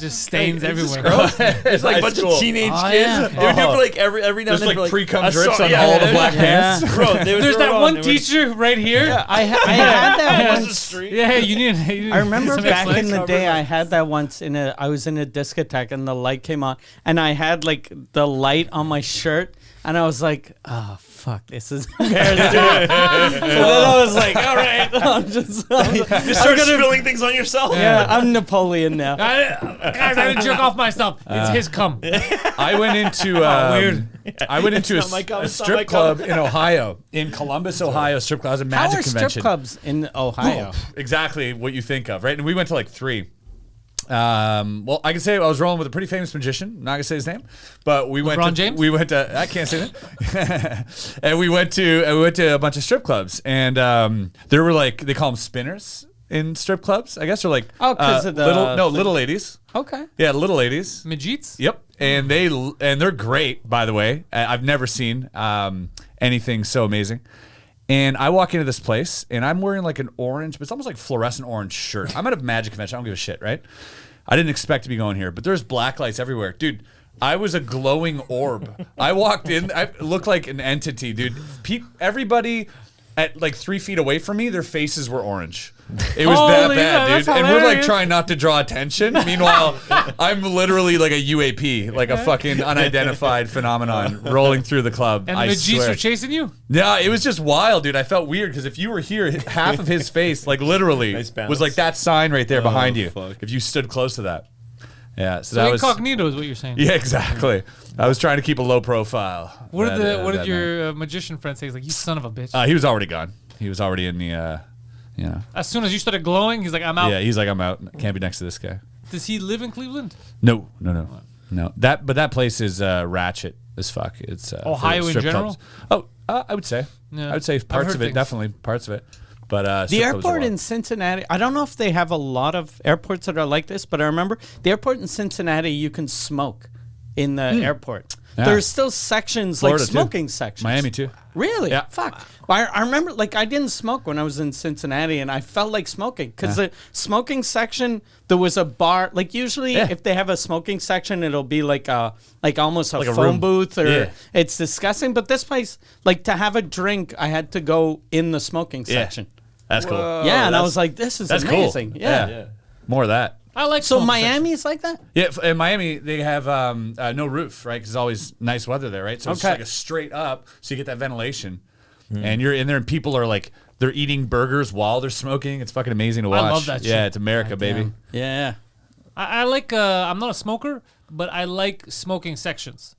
Just stains It's just everywhere. gross. It's like a High bunch school. of teenage Oh, kids. yeah. They would do it for like every now There's and then. like for, pre-cum a drips song- on yeah, all the yeah, black yeah. pants. Bro, they would There's throw it that on, one they would- teacher right here. I had that once. Yeah, you need. I remember some back in explanation. the day, I had that once I was in a discotheque and the light came on, and I had like the light on my shirt, and I was like, oh fuck, this is embarrassing. So then I was like, all right, You start spilling things on yourself. yeah, I'm Napoleon now. Guys, I didn't jerk off myself. It's his cum. I went into weird. I went into It's not my cum, a it's not my strip club in Ohio, in Columbus, Ohio. Strip club. It was a How magic are strip convention. clubs in Ohio? Exactly what you think of, right? And we went to like 3. Well, I can say I was rolling with a pretty famous magician. I'm not gonna say his name, but we went. LeBron to, James? We went to. I can't say that. And we went to a bunch of strip clubs, and there were like they call them spinners in strip clubs. I guess they're like Oh, 'cause of the little ladies. Okay. Yeah, little ladies. Midgets? Yep, and they're great. By the way, I've never seen anything so amazing. And I walk into this place, and I'm wearing like an orange, but it's almost like fluorescent orange shirt. I'm at a magic convention. I don't give a shit, right? I didn't expect to be going here, but there's black lights everywhere, dude. I was a glowing orb. I walked in. I looked like an entity, dude. Everybody at like 3 feet away from me, their faces were orange. It was that Holy bad, yeah, dude. that's And we're like hilarious. trying not to draw attention. Meanwhile, I'm literally like a UAP, like a fucking unidentified phenomenon rolling through the club. And the I midgets swear. are chasing you? No, it was just wild, dude. I felt weird because if you were here, half of his face, like literally, Nice balance. was like that sign right there behind you. fuck. If you stood close to that. Yeah, so So that was. incognito is what you're saying. Yeah, exactly. I was trying to keep a low profile. What did that what night. did your magician friend say? He's like, you son of a bitch. He was already gone. He was already in the, As soon as you started glowing, he's like, I'm out. Yeah, he's like, I'm out. Can't be next to this guy. Does he live in Cleveland? No. That place is ratchet as fuck. It's for Ohio in strip general? clubs. Oh, I would say. Yeah. I would say I've parts heard of it, things. definitely parts of it. But The strip clubs are airport wild. in Cincinnati, I don't know if they have a lot of airports that are like this, but I remember the airport in Cincinnati, you can smoke in the airport. Yeah. There's still sections Florida, like too. smoking sections. Miami too. Really? Yeah. Fuck. Well, I remember, like, I didn't smoke when I was in Cincinnati, and I felt like smoking because the smoking section, there was a bar. Like, usually, Yeah. if they have a smoking section, it'll be like almost a Like a phone room. booth, or Yeah. it's disgusting. But this place, like, to have a drink, I had to go in the smoking section. That's cool. Yeah, and I was like, this is That's amazing. cool. Yeah. More of that. I like So smoking Miami is like that? Yeah, in Miami they have no roof, right? Because it's always nice weather there, right? So it's Okay. like a straight up, so you get that ventilation, and you're in there, and people are like they're eating burgers while they're smoking. It's fucking amazing to watch. I love that Yeah, shit. it's America, baby. Yeah. I like. I'm not a smoker, but I like smoking sections.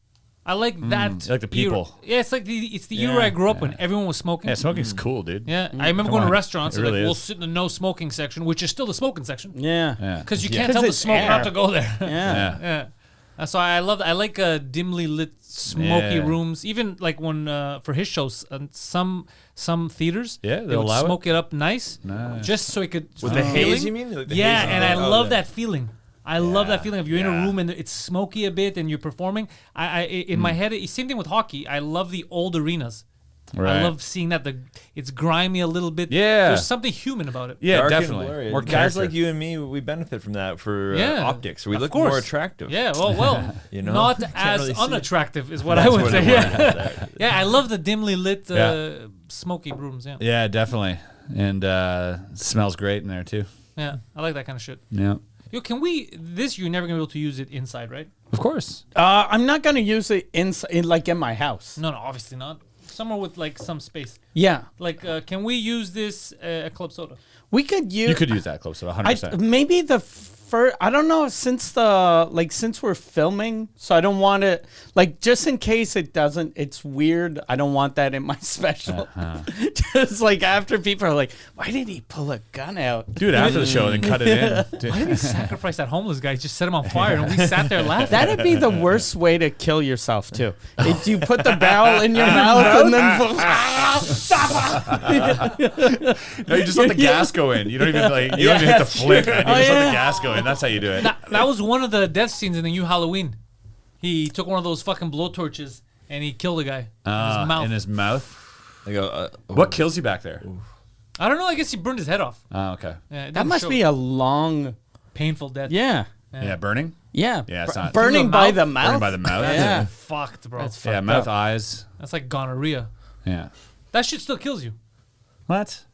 I like that. you like the people. Era. Yeah, it's like it's the era I grew up when everyone was smoking. Yeah, smoking's cool, dude. Yeah, I remember Come going to on. restaurants It and really like, we'll is. sit in the no smoking section, which is still the smoking section. Yeah. Yeah. Because you Yeah. can't 'Cause tell the it's smoke air. not to go there. Yeah. Yeah. So I like dimly lit, smoky Yeah. rooms. Even like when for his shows, some theaters, Yeah, they they'll would allow it? smoke it up nice, Nice. just so it could. With the feeling. haze, you mean? Like the Yeah, haze and on I the- love yeah. that feeling. I love that feeling of you're in a Yeah. room and it's smoky a bit and you're performing. In my head, same thing with hockey. I love the old arenas. Right. I love seeing that it's grimy a little bit. Yeah. There's something human about it. Yeah, Dark and definitely. blurry. More Guys character. like you and me, we benefit from that for Yeah, optics. We of look course. more attractive. Yeah, well, You know? not Can't as really see it. unattractive is what I That's would what say. it was. Yeah, I love the dimly lit, Yeah. smoky rooms. Yeah. Yeah, definitely. and smells great in there too. Yeah, I like that kind of shit. Yeah, Yo, you're never gonna be able to use it inside, right? of course. I'm not gonna use it inside, like in my house. No, obviously not. Somewhere with like some space. Yeah, Like, can we use this at Club Soda? we could use. You could use that close to 100%. Maybe the first. I don't know, since we're filming, so I don't want to, like, just in case it doesn't. It's weird. I don't want that in my special. Just like after people are like, why did he pull a gun out? Do it after the show and then cut it in. Dude. Why did he sacrifice that homeless guy? Just set him on fire, and we sat there laughing. That'd be the worst way to kill yourself too. If you put the barrel in your mouth and then No, you just let the gas go in. You don't even don't even hit the flip. Man. You just let the gas go in. That's how you do it. That was one of the death scenes in the new Halloween. He took one of those fucking blowtorches and he killed a guy In his mouth. Like What kills you back there? I don't know. I guess he burned his head off. Oh, okay. Yeah, it that didn't must show. be a long. painful death. Yeah, Yeah, burning. yeah. Yeah, it's not Burning the by mouth? the mouth. burning by the mouth. That's Yeah. fucked, bro. That's Yeah, fucked mouth, up. eyes. That's like gonorrhea. Yeah. That shit still kills you. What?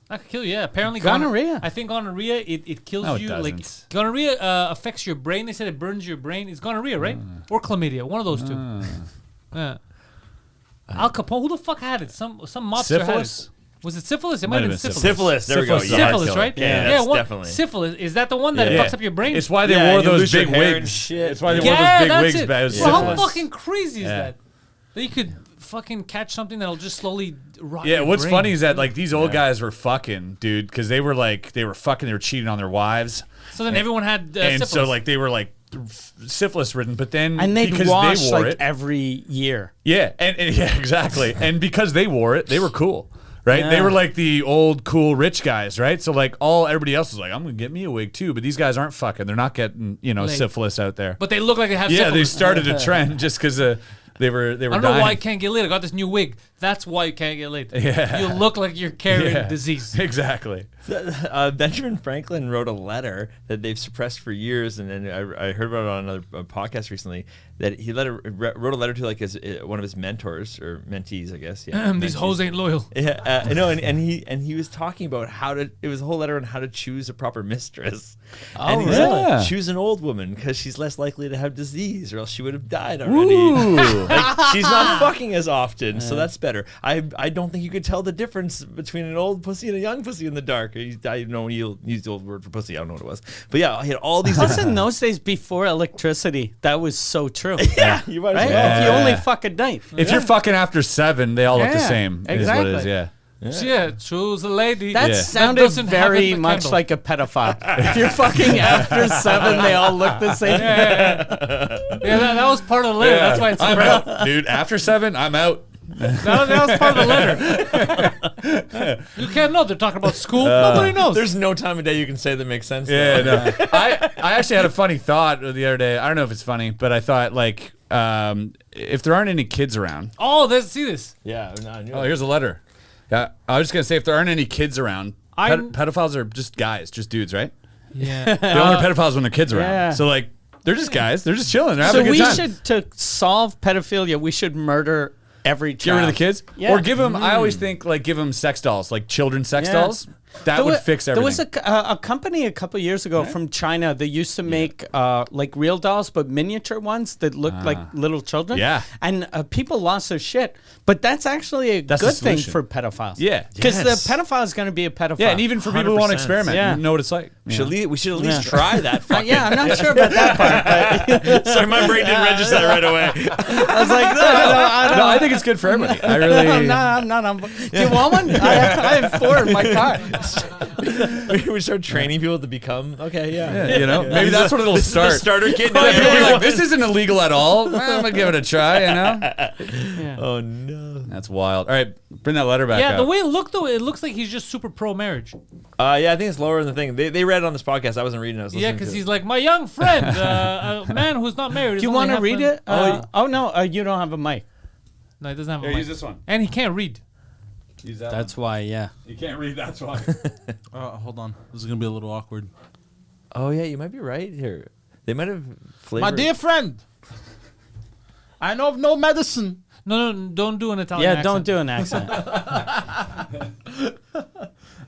That could kill you. Yeah, apparently Gonorrhea. I think gonorrhea it kills No, it you. Like doesn't. gonorrhea affects your brain. They said it burns your brain. It's gonorrhea, right? Or chlamydia. One of those two. Yeah. Al Capone. Who the fuck had it? Some mobster had Syphilis? it. Was it syphilis? It Might might have have been been syphilis. syphilis. There we go. Syphilis. Yeah, hard Syphilis, killer. right? Yeah, that's what- definitely. Syphilis. Is that the one that Yeah. fucks up your brain? It's why they Yeah, wore you those lose your big hair and wigs. shit. It's why they wore Yeah, those big that's wigs. it. But it was Well, how syphilis. fucking crazy is Yeah. that? That you could fucking catch something that'll just slowly rot Yeah, your what's brain. funny is that like these old guys were fucking, dude, because they were fucking, they were cheating on their wives, So then everyone had and syphilis. so like they were like syphilis ridden. But then And they'd because wash they wore like it, every year. yeah, and yeah, exactly, and because they wore it, they were cool. Right, they Yeah. were like the old cool rich guys, right? So like everybody else was like, I'm gonna get me a wig too, but these guys aren't fucking. They're not getting Like- syphilis out there. But they look like they have Yeah, syphilis. they started a trend just because they were I don't dying. know why I can't get laid. I got this new wig. That's why you can't get laid. Yeah. You look like you're carrying Yeah. disease. Exactly. Benjamin Franklin wrote a letter that they've suppressed for years, and then I heard about it on another podcast recently that he wrote a letter to like one of his mentors or mentees, I guess. Yeah, These mentees. hoes ain't loyal. Yeah, no, and he was talking about it was a whole letter on how to choose a proper mistress. And he really? said, choose an old woman because she's less likely to have disease, or else she would have died already. Ooh. Like, she's not fucking as often, so that's better. I don't think you could tell the difference between an old pussy and a young pussy in the dark. I know you'll use the old word for pussy. I don't know what it was, but yeah, I had all these. Plus, in those days before electricity, that was so true. Yeah, you might Right? as well. If you only fuck at night. If you're fucking after 7, they all look the Yeah, same. Is what it exactly. is, yeah. Yeah, choose a lady. That Yeah. sounded doesn't have very it, the much candle. like a pedophile. If you're fucking after 7, they all look the same. Yeah, that was part of the letter. That's why it's I'm suppressed. out, dude. After 7, I'm out. That was part of the letter. You can't know. They're talking about school. Nobody knows. There's no time of day you can say that makes sense. Yeah, though. no. I actually had a funny thought the other day. I don't know if it's funny, but I thought like if there aren't any kids around. Oh, let's see this. Yeah. No, I knew Oh, it. here's a letter. Yeah, I was just gonna say if there aren't any kids around, pedophiles are just guys, just dudes, right? Yeah. They only pedophiles when their kids around. yeah. So like they're just guys. They're just chilling. They're So having a we good time. should, to solve pedophilia, we should murder every Get child. rid of the kids, Yeah. or give them. I always think like give them sex dolls, like children's sex Yeah. dolls. That would fix everything. There was a company a couple years ago from China. They used to make like real dolls, but miniature ones that looked like little children. Yeah. And people lost their shit. But that's actually a That's the good thing solution. for pedophiles. Yeah. Because Yes. the pedophile is going to be a pedophile. Yeah, and even for people who want to 100%. experiment, Yeah. you know what it's like. We you should, know? we should at least Yeah. try that. Fucking. Yeah, I'm not sure about that part. But Sorry, my brain didn't register that right away. I was like, I don't No, I think it's good for everybody. I really. I'm not. Do you want one? I have 4 in my car. We start training people to become Yeah, you know, maybe that's what it'll This is start. the starter kit. People Now will be like, this isn't illegal at all. Well, I'm gonna give it a try. You know, Oh no. that's wild. All right, bring that letter back Yeah, up. the way it looked though, it looks like he's just super pro marriage. Yeah, I think it's lower in the thing. They read it on this podcast. I wasn't reading it. I was Yeah, listening because to he's like my young friend, a man who's not married. Do you want to read it? Oh no, you don't have a mic. No, he doesn't have a Here, mic. use this one. And he can't read. Use that That's why, yeah. one. You can't read. That's why. Hold on. This is going to be a little awkward. Oh yeah, you might be right here. They might have flavored. My dear friend, I know of no medicine. No, don't do an Italian Yeah, accent. don't do an accent.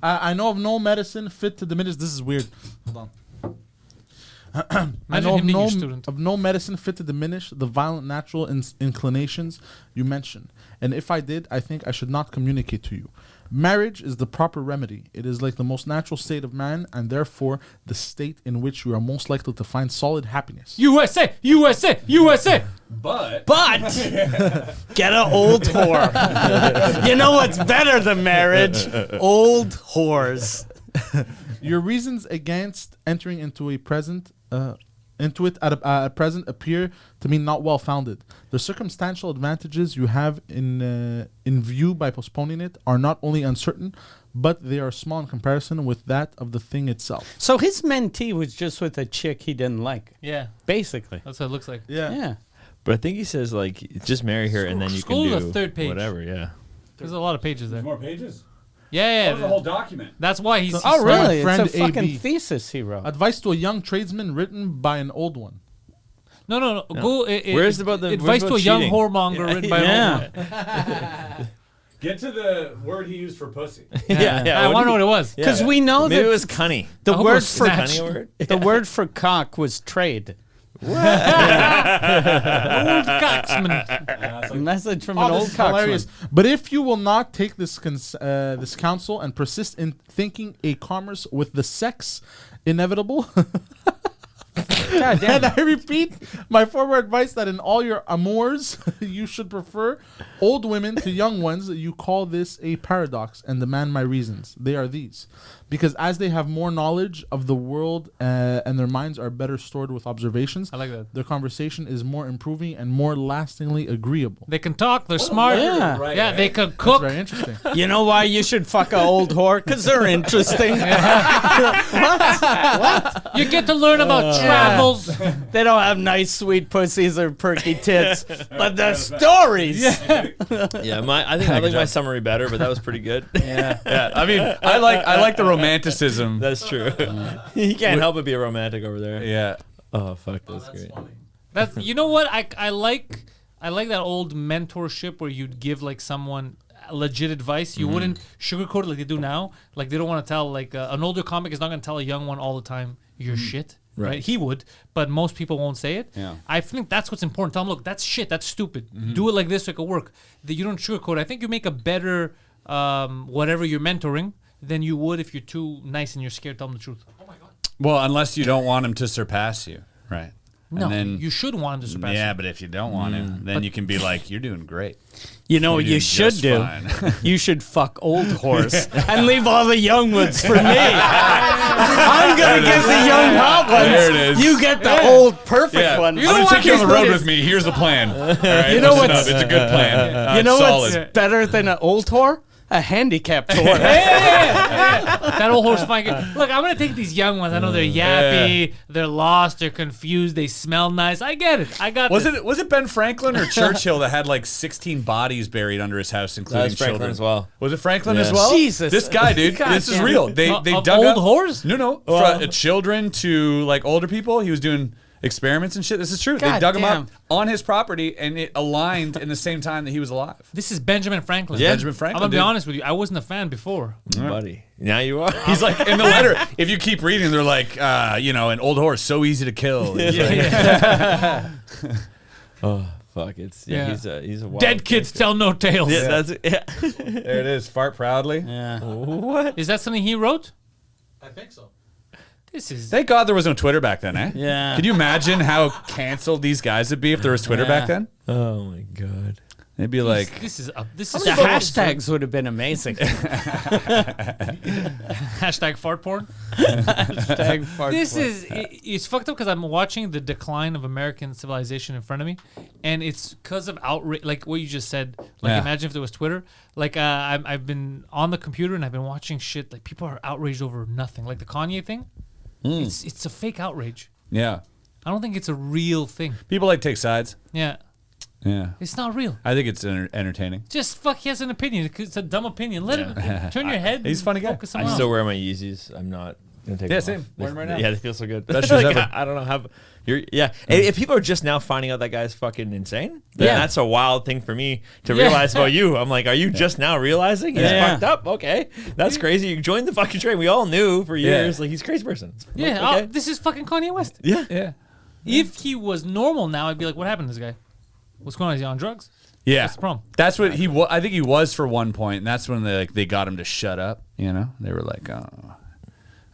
I know of no medicine fit to diminish. This is weird. Hold on. I Imagine know him being your student. of no medicine fit to diminish the violent natural inclinations you mentioned. And if I did, I think I should not communicate to you. Marriage is the proper remedy. It is like the most natural state of man, and therefore the state in which you are most likely to find solid happiness. USA, USA, USA. But Get an old whore. You know what's better than marriage? Old whores. Your reasons against entering into a present at present appear to me not well founded. The circumstantial advantages you have in view by postponing it are not only uncertain, but they are small in comparison with that of the thing itself. So his mentee was just with a chick he didn't like, Yeah, basically. that's what it looks like. Yeah. But I think he says like just marry her and then you Scroll can to do the third page. whatever. Yeah. There's a lot of pages there. more pages. Yeah, That was a whole document. That's why he's. Oh, really? friend It's a fucking AB. thesis he wrote. Advice to a young tradesman written by an old one. No. Go. Where's about the- advice where's to a about young cheating? whoremonger written by an old one. Get to the word he used for pussy. I want to know what it was. Because we know Maybe that it was cunny. the I hope it word was for snatch. Cunny word? the word for cock was trade. Old cocksman. A message from Oh, an this old is hilarious. cocksman. But if you will not take this this counsel and persist in thinking a commerce with the sex inevitable, God damn. and I repeat my former advice that in all your amours you should prefer old women to young ones, you call this a paradox and demand my reasons. They are these. Because as they have more knowledge of the world and their minds are better stored with observations, I like that. their conversation is more improving and more lastingly agreeable. They can talk. They're smart. Yeah. Right, Yeah, right. they can That's cook. very interesting. You know why you should fuck a old whore? Because they're interesting. You get to learn about travels. They don't have nice, sweet pussies or perky tits, but the stories. Yeah, I think I like my summary better, but that was pretty good. Yeah. Yeah, I mean, I like the romanticism. That's true. You can't help but be a romantic over there. Yeah. Oh fuck, that's great. That's you know what I like that old mentorship where you'd give like someone legit advice. You wouldn't sugarcoat it like they do now. Like they don't want to tell like an older comic is not going to tell a young one all the time your shit. Right. He would, but most people won't say it. Yeah. I think that's what's important. Tell them, look, that's shit. That's stupid. Do it like this so it could work. That you don't sugarcoat. I think you make a better whatever you're mentoring than you would if you're too nice and you're scared to tell them the truth. Well, unless you don't want him to surpass you, right? No, And then, you should want him to surpass yeah, you. but if you don't want him, then you can be like, "You're doing great." You know what You're you doing should just do? fine. You should fuck old horse and leave all the young ones for me. I'm going to get the young hot ones. There it is. You get the old perfect ones. I'm gonna take you on the road with me. Here's the plan. All right, You know listen what's- up. It's a good plan. You know solid. what's better than an old whore? A handicapped whore. That old horse fine. Look, I'm gonna take these young ones. I know they're yappy, they're lost, they're confused, they smell nice. I get it. I got Was this. it Ben Franklin or Churchill that had like 16 bodies buried under his house, including That's Franklin children as well. Was it Franklin Yeah. as well? Jesus. This guy, dude. God This is damn real. it. They Of dug old up whores? No, from children to like older people. He was doing experiments and shit. This is true. They God dug him damn. up on his property, and it aligned in the same time that he was alive. This is Benjamin Franklin. Yeah. Benjamin Franklin, I'm gonna be dude. honest with you. I wasn't a fan before. Buddy. Now you are. He's like in the letter. If you keep reading, they're like, an old horse so easy to kill. He's like, Oh fuck, it's Yeah. he's a wild Dead kids character. tell no tales. Yeah, that's yeah. there it is. Fart proudly. Yeah. What? Is that something he wrote? I think so. This is. Thank God there was no Twitter back then, eh? Yeah. Could you imagine how canceled these guys would be if there was Twitter back then? Oh my god. They'd be like, This is this The is hashtags would have been amazing. hashtag fart porn. Hashtag fart This porn. is it's fucked up because I'm watching the decline of American civilization in front of me, and it's because of outrage, like what you just said. Like Yeah. imagine if there was Twitter. Like I've been on the computer and I've been watching shit. Like people are outraged over nothing. Like the Kanye thing. It's a fake outrage. yeah. I don't think it's a real thing. People like take sides. Yeah, Yeah. it's not real. I think it's entertaining. Just fuck. He has an opinion. It's a dumb opinion. Let him turn your head. He's a funny guy. Focus I somewhere still else. wear my Yeezys. I'm not Gonna take Yeah, them same. off. Wearing 'em right now. Yeah, they feel so good. Best shoes Like, ever. I don't know how. Yeah. If people are just now finding out that guy's fucking insane, then Yeah. that's a wild thing for me to realize about you. I'm like, are you just now realizing he's Yeah. fucked up? Okay, that's crazy. You joined the fucking train. We all knew for years. Yeah. Like he's a crazy person. Yeah, Like, okay. this is fucking Kanye West. Yeah. Yeah. If he was normal now, I'd be like, what happened to this guy? What's going on? Is he on drugs? Yeah. What's the problem? That's what he I think he was for one point, and that's when they got him to shut up. You know, they were like, "Oh,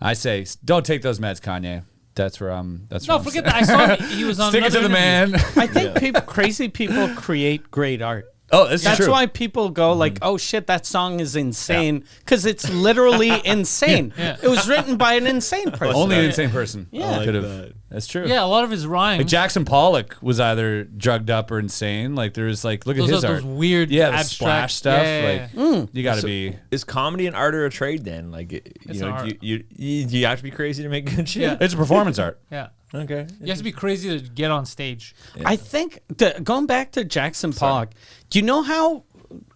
I say, don't take those meds, Kanye." That's where I'm. That's No, where I'm forget that. I saw he was on. Stick it to another the interview. man. I think crazy people create great art. Oh, this is That's true. why people go like, "Oh shit, that song is insane," because it's literally insane. Yeah. It was written by an insane person. Only an insane person. Yeah. could have. that. That's true. Yeah, a lot of his rhymes. Like Jackson Pollock was either drugged up or insane. Like there's like, look at those his are art. those weird, Yeah, the abstract splash stuff. Yeah, yeah, yeah. Like you got to So be. Is comedy an art or a trade then? Like, It's you an know, art. you have to be crazy to make good shit. Yeah. It's a performance art. Yeah. Okay. You have to be crazy to get on stage. I think going back to Jackson Pollock, do you know how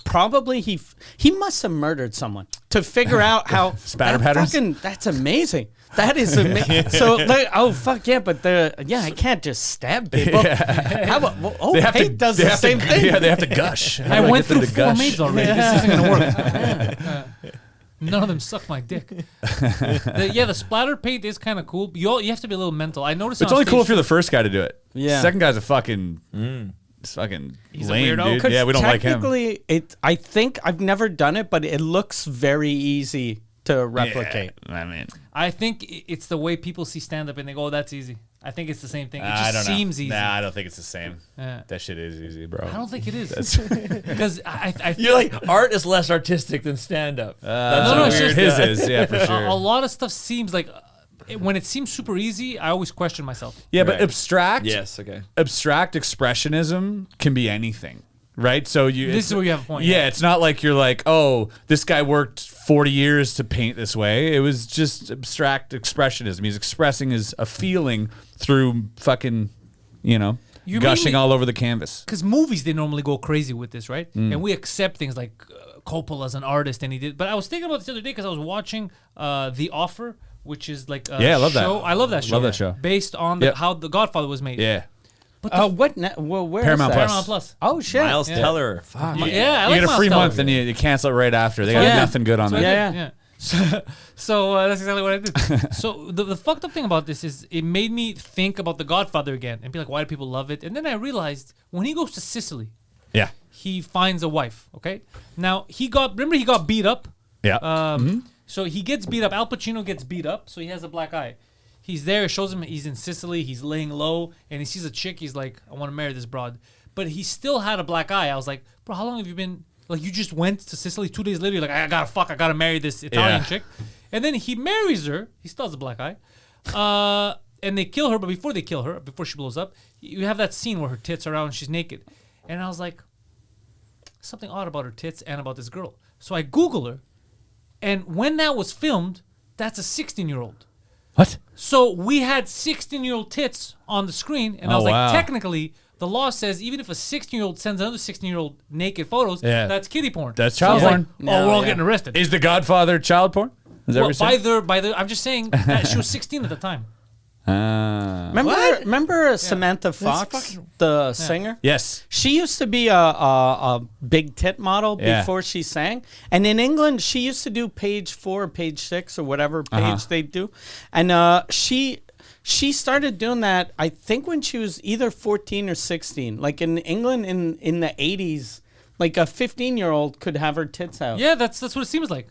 probably he must have murdered someone to figure out how Spatter that patterns? that's amazing. That is amazing. So like, oh fuck yeah, but I can't just stab people. How about hate does the same thing. Yeah, they have to gush. How I do went get them through to 4 gush? maids already. This isn't gonna work. None of them suck my dick. The splatter paint is kind of cool. You have to be a little mental. I noticed It's on only cool if stage- you're the first guy to do it. Yeah. Second guy's a fucking. It's fucking He's a lame, weirdo. dude. Yeah, we don't like him. Technically, I think I've never done it, but it looks very easy to replicate. Yeah, I mean, I think it's the way people see stand up and they go, oh, that's easy. I think it's the same thing. It just I don't seems know. easy. Nah, I don't think it's the same. Yeah. That shit is easy, bro. I don't think it is. Because I You're like, art is less artistic than stand up. That's no, a it's weird. just- His is, yeah, for sure. a lot of stuff seems like when it seems super easy, I always question myself. Yeah, but Right. abstract. Yes. Okay. Abstract expressionism can be anything, right? So This it's- is where you have a point. Yeah, it's not like you're like, oh, this guy worked 40 years to paint this way. It was just abstract expressionism. He's expressing a feeling through fucking, You made gushing me- all over the canvas. Because movies, they normally go crazy with this, right? Mm. And we accept things like Coppola's an artist and he did. But I was thinking about this the other day because I was watching The Offer, which is like a Yeah, I love that. show. I love that show. Love that show. Based on Yep. how The Godfather was made. Yeah. Where Paramount is that? Plus. Paramount Plus. Oh shit! Miles Yeah. Teller. Fuck. Yeah, I You like get a Miles free Teller. month and you cancel it right after. They got Yeah. nothing good on So I that. did, Yeah. So that's exactly what I did. So the fucked up thing about this is it made me think about The Godfather again and be like, why do people love it? And then I realized when he goes to Sicily, Yeah. he finds a wife. Okay, now he got beat up. Yeah. So he gets beat up. Al Pacino gets beat up, so he has a black eye. He's there. It shows him he's in Sicily. He's laying low, and he sees a chick. He's like, I want to marry this broad. But he still had a black eye. I was like, bro, how long have you been? Like, you just went to Sicily 2 days later. You're like, I gotta marry this Italian Yeah. chick. And then he marries her. He still has a black eye. And they kill her. But before they kill her, before she blows up, you have that scene where her tits are out and she's naked. And I was like, something odd about her tits and about this girl. So I Google her. And when that was filmed, that's a 16-year-old. What? So we had 16-year-old tits on the screen, and I Oh, was like, wow. technically, the law says even if a 16-year-old sends another 16-year-old naked photos, Yeah. that's kiddie porn. That's So I child was like, porn. oh, we're all yeah. getting arrested. Is The Godfather child porn? Is that Well, what you're saying? I'm just saying that she was 16 at the time. Remember Samantha Fox, the singer? Yes. She used to be a big tit model Yeah. before she sang. And in England, she used to do page 4, page 6, or whatever page they do. And she started doing that, I think, when she was either 14 or 16. Like in England in the 80s, like a 15-year-old could have her tits out. Yeah, that's what it seems like.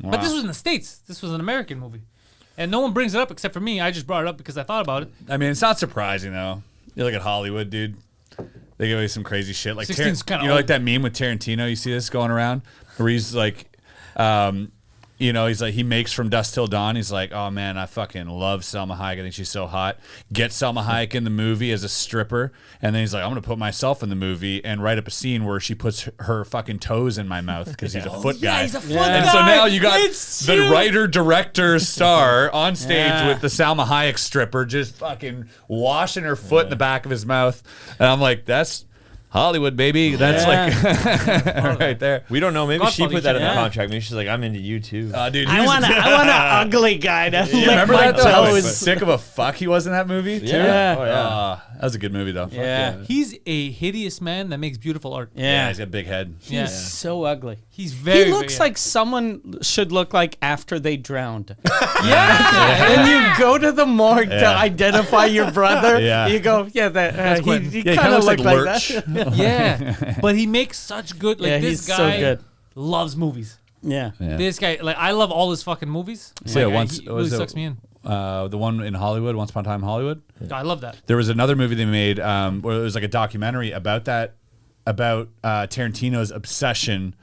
But this was in the States. This was an American movie. And no one brings it up except for me. I just brought it up because I thought about it. I mean, it's not surprising though. You look at Hollywood, dude. They give away some crazy shit. Like 16's kinda you know, like old. that meme with Tarantino. You see this going around where he's like, he's like he makes From Dusk Till Dawn. He's like, oh man, I fucking love Selma Hayek. I think she's so hot. Get Selma Hayek in the movie as a stripper, and then he's like, I'm gonna put myself in the movie and write up a scene where she puts her fucking toes in my mouth because he's a foot guy. he's a foot And guy. so now you got It's the true. writer, director, star on stage Yeah. with the Salma Hayek stripper just fucking washing her foot in the back of his mouth. And I'm like, that's Hollywood, baby. That's like right there. We don't know. Maybe she Godfather, put that in the yeah. contract. Maybe she's like, I'm into you too. Dude, I want an ugly guy to lick remember my that? Though? How toes. sick of a fuck he was in that movie. Too? Yeah. Oh yeah. That was a good movie though. Yeah. He's a hideous man that makes beautiful art. Yeah, he's got a big head. Yeah. He's so ugly. He's very. He looks very, like someone should look like after they drowned. Yeah. And you go to the morgue to Yeah. identify your brother. Yeah. You go, yeah, he Quentin. Yeah, he kind kinda of looks looked like like that. Yeah. But he makes such good. Like Yeah, this he's so guy good. loves movies. Yeah. Yeah. This guy, like, I love all his fucking movies. So, yeah, Like, once- he was really it- sucks me in. The one in Hollywood, Once Upon a Time in Hollywood. I love that. There was another movie they made where it was like a documentary about that, about Tarantino's obsession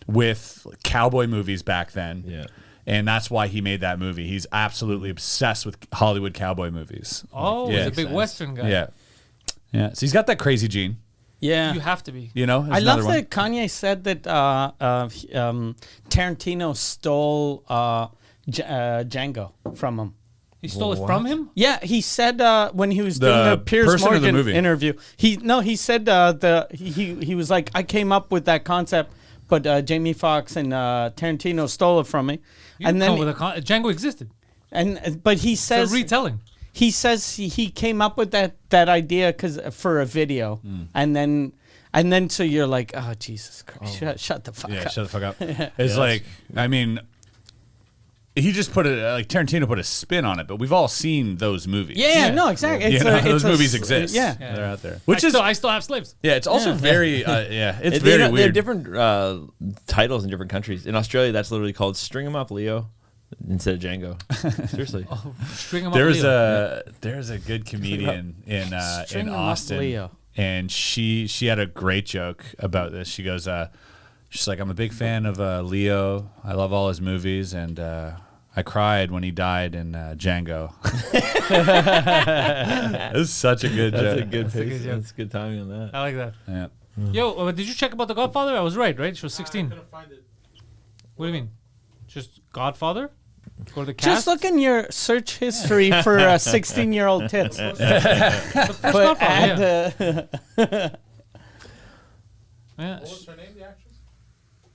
with cowboy movies back then. Yeah. And that's why he made that movie. He's absolutely obsessed with Hollywood cowboy movies. Oh, Yeah. he's a big Western guy. Yeah. Yeah. So he's got that crazy gene, Yeah. You have to be. you know? I There's love another one. that Kanye said that Tarantino stole Django from him. He stole it from him? Yeah, he said when he was The doing the Piers person or the Morgan movie? interview. He said he was like, I came up with that concept, but Jamie Foxx and Tarantino stole it from me. You And come then with Django existed. but he It's a says retelling. he says he came up with that idea for a video, and then so you're like, oh Jesus Christ, shut the fuck Yeah, up. shut the fuck up. It's like, I mean, he just put it, like Tarantino put a spin on it, but we've all seen those movies. Yeah, no, exactly. You know, those movies exist. Yeah. They're out there. Which I still have slaves. Yeah, it's also very, it's They- very they have weird. different titles in different countries. In Australia, that's literally called "String 'em Up, Leo," instead of Django. Seriously. String 'em up. There's Leo. a good comedian in String 'em up, Austin, Leo. and she had a great joke about this. She goes, she's like, I'm a big fan of Leo. I love all his movies, and I cried when he died in Django. It's such a good That's joke. a good pick. joke. That's good timing on that. I like that. Yeah. Yo, did you check about The Godfather? I was right? She was 16. find it. What do you mean? Just Godfather? Go to the cast? Just look in your search history for 16-year-old tits. First But Godfather, yeah. add, Yeah. What's her name, the actress?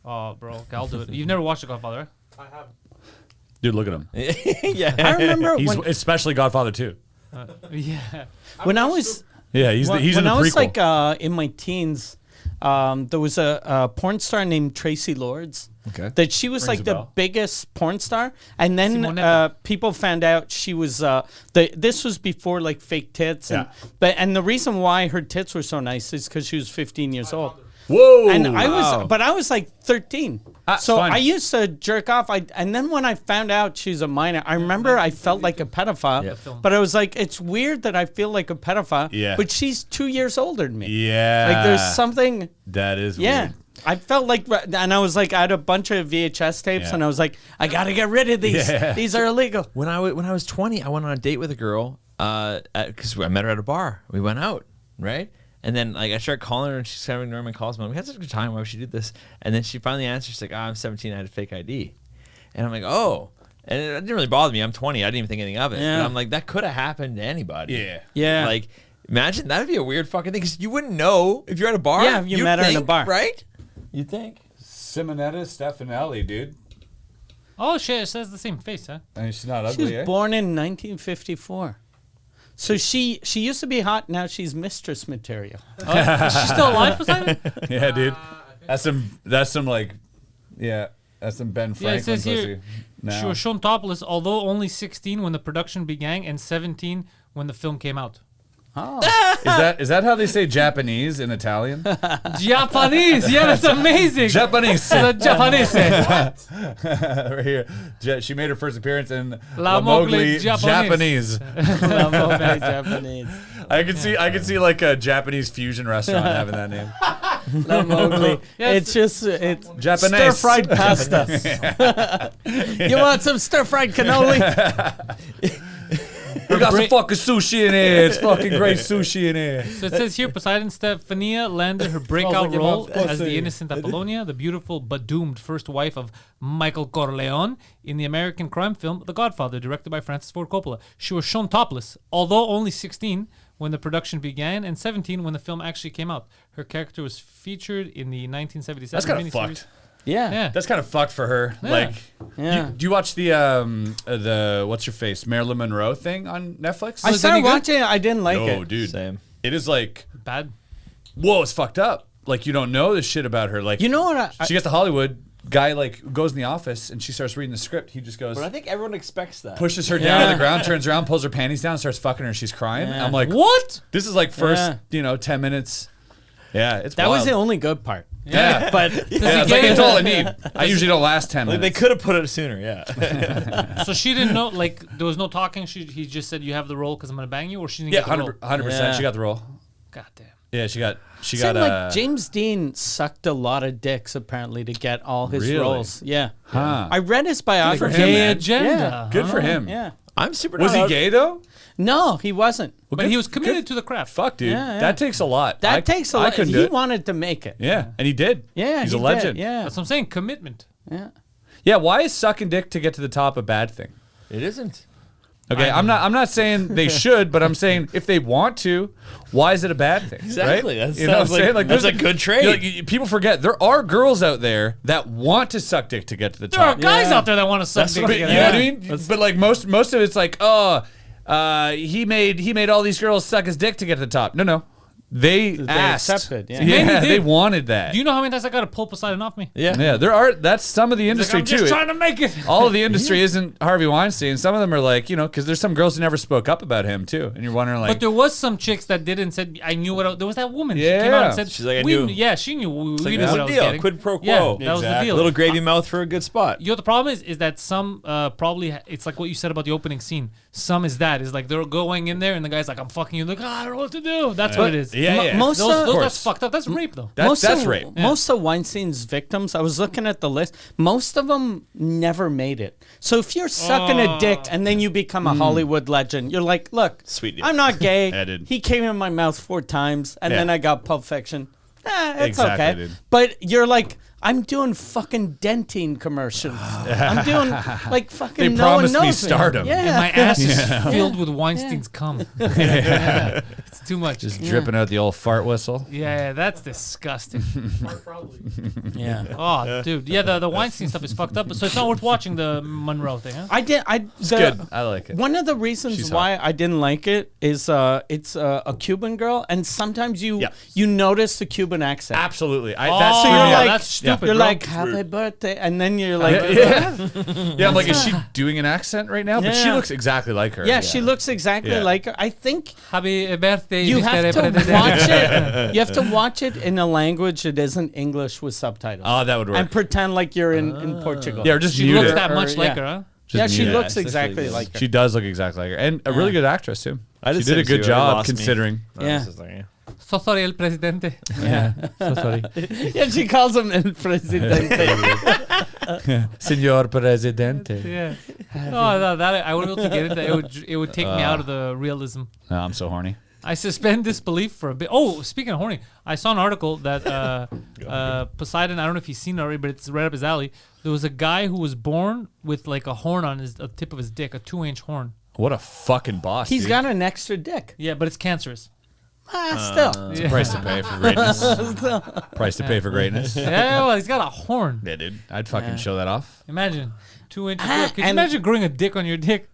Oh, bro, okay, I'll do it. You've never watched The Godfather, right? I have. Dude, look at him. Yeah. I remember He's when, especially Godfather 2. Yeah. when I was Yeah, he's in when the I was prequel. like in my teens, there was a porn star named Tracy Lords. Okay. That she was Rings like a the bell. biggest porn star, and then Simonetta. people found out she was. This was before like fake tits, and Yeah. and the reason why her tits were so nice is because she was 15 years old. Whoa! And I was like 13. So fine. I used to jerk off. And then when I found out she was a minor, I remember I felt like a pedophile. Yeah. But I was like, it's weird that I feel like a pedophile. Yeah. But she's 2 years older than me. Yeah. Like there's something. That is Yeah. weird. I felt like, and I was like, I had a bunch of VHS tapes, Yeah. and I was like, I gotta get rid of these. Yeah. These are illegal. When I was 20, I went on a date with a girl because I met her at a bar. We went out, right? And then like I started calling her, and she's kind of ignoring my calls. I'm like, we had such a good time. Why would she do this? And then she finally answered. She's like, I'm 17. I had a fake ID. And I'm like, oh. And it didn't really bother me. I'm 20. I didn't even think anything of it. Yeah. But I'm like, that could have happened to anybody. Yeah. Yeah. Like, imagine that'd be a weird fucking thing because you wouldn't know if you're at a bar. Yeah, if you You'd met her in a think, bar. right? You think? Simonetta Stefanelli, dude. Oh, shit, it says the same face, huh? I mean, she's not She ugly, was eh? born in 1954. So she used to be hot. Now she's mistress material. Is she still alive, Poseidon? Yeah, dude. That's some like, yeah, that's some Ben Yeah, Franklin it says pussy. here, Now. she was shown topless, although only 16 when the production began and 17 when the film came out. Oh. Is that how they say Japanese in Italian? Japanese! Yeah, that's amazing! Japanese. The Japanese. Right here. She made her first appearance in La La Mowgli Mowgli Japanese. Japanese. I can see like a Japanese fusion restaurant having that name. La Mowgli. Yeah, it's just Japanese. stir-fried pasta. You want some stir-fried cannoli? We got some fucking sushi in here. It's fucking great sushi in here. So it says here, Poseidon Stefania landed her breakout like your role mom's as the pussy. innocent Apollonia, the beautiful but doomed first wife of Michael Corleone in the American crime film The Godfather, directed by Francis Ford Coppola. She was shown topless, although only 16, when the production began, and 17 when the film actually came out. Her character was featured in the 1977 That's kind of miniseries. fucked. Yeah. That's kind of fucked for her. Yeah. Like, Yeah. do you watch the what's her face Marilyn Monroe thing on Netflix? I Was it any started good? watching it. I didn't like no, it. dude. Same. It is like, Bad. whoa, it's fucked up. Like, you don't know this shit about her. Like, You know what? she gets to Hollywood. Guy like goes in the office and she starts reading the script. He just goes, But I think everyone expects that. pushes her down to Yeah. the ground, turns around, pulls her panties down, starts fucking her. She's crying. Yeah. I'm like, What? this is like first, Yeah. 10 minutes. Yeah, it's That wild. was the only good part. Yeah, But yeah, it's like it's all I need. I usually don't last 10 Like, minutes. they could have put it sooner. Yeah. So she didn't know, like, there was no talking. He just said, you have the role because I'm going to bang you, or she didn't Yeah, get the role? 100%. Yeah. She got the role. God damn. Yeah, she got Seemed like James Dean sucked a lot of dicks apparently to get all his Really? roles. Yeah. Huh. I read his biography. for him, Gay man. agenda. Yeah. Good for him. Yeah. I'm super. Was he not- gay though? No, he wasn't. Well, But good- he was committed good- to the craft. Fuck, dude. Yeah, yeah. That takes a lot. That takes a I lot. couldn't do He it. wanted to make it. Yeah, and he did. Yeah, he's he a legend. Did. Yeah. That's what I'm saying. Commitment. Yeah. Yeah, why is sucking dick to get to the top a bad thing? It isn't. Okay, I'm not saying they should, but I'm saying if they want to, why is it a bad thing? Exactly. Right? That You know what I'm sounds saying? like that's there's a good trade. people forget there are girls out there that want to suck dick to get to the There are top. guys Yeah. out there that want to suck dick. But, to you get know it. what I mean? But like most of it's like, he made all these girls suck his dick to get to the top. No. They asked. accepted, yeah. Yeah, Many they did. wanted that. Do you know how many times I got to pull Poseidon off me? Yeah. Yeah, that's some of the Like, industry I'm just too. trying to make it. All of the industry isn't Harvey Weinstein. Some of them are like, because there's some girls who never spoke up about him too, and you're wondering like, But there was some chicks that did and said, I knew what there was that woman. She came out Yeah. and said, She's like, I we knew. Yeah, she knew. We Like, knew that's what I a was deal. getting. Quid pro Yeah, quo. that was the Exactly. deal. Little gravy mouth for a good spot. You know what the problem is that some probably it's like what you said about the opening scene. Some is like they're going in there and the guy's like, I'm fucking you. Like, I don't know what to do. That's what it is. Yeah. Most Those of, that's fucked up. That's rape though. that's rape. Most of Weinstein's victims, I was looking at the list, most of them never made it. So if you're sucking a dick and then you become a Hollywood legend, you're like, look, Sweet deal. I'm not gay. Yeah, dude. He came in my mouth 4 times and Yeah. then I got Pulp Fiction. It's Exactly, okay. dude. But you're like, I'm doing fucking Dentine commercials. I'm doing like fucking They no one promised me knows stardom. Yeah. And my ass is filled with Weinstein's cum. It's too much. Just dripping out the old fart whistle. Yeah, that's disgusting. yeah. Oh, dude. Yeah, the Weinstein stuff is fucked up. So it's not worth watching the Monroe thing, huh? It's good. I like it. One of the reasons She's why I didn't like it is it's a Cuban girl, and sometimes you Yeah. you notice the Cuban accent. Absolutely. Oh, That's So you're yeah, like, that's stupid. You're bro. like, happy birthday, and then you're like, Yeah, I'm like, is she doing an accent right now? But she Yeah. looks exactly like her. yeah, she looks exactly Yeah. like her. I think Happy birthday, you Mr. have to President. watch it. You have to watch it in a language that isn't English with subtitles. Oh, that would work. And pretend like you're in Portugal. Yeah, or just She mute looks it. that much Or, like yeah. her, huh? Just Yeah, she mute it. looks exactly like her. She does look exactly like her, and a really good actress too. I She did did a same good too. It job lost me. considering. Yeah. So sorry, el presidente. Yeah, so sorry, Yeah, she calls him El Presidente. Senor Presidente. Yeah. Oh, no, that I wouldn't be able to get into. It would take me out of the realism. Oh, I'm so horny. I suspend disbelief for a bit. Oh, speaking of horny, I saw an article that Poseidon. I don't know if you've seen it already, but it's right up his alley. There was a guy who was born with like a horn on the tip of his dick, a 2-inch horn. What a fucking boss. He's dude. got an extra dick. Yeah, but it's cancerous. Still. It's a price to pay for greatness. Price to pay for greatness. Yeah, well, he's got a horn. Yeah, dude. I'd fucking show that off. Imagine 2 inches. Ah, Could you and- imagine growing a dick on your dick?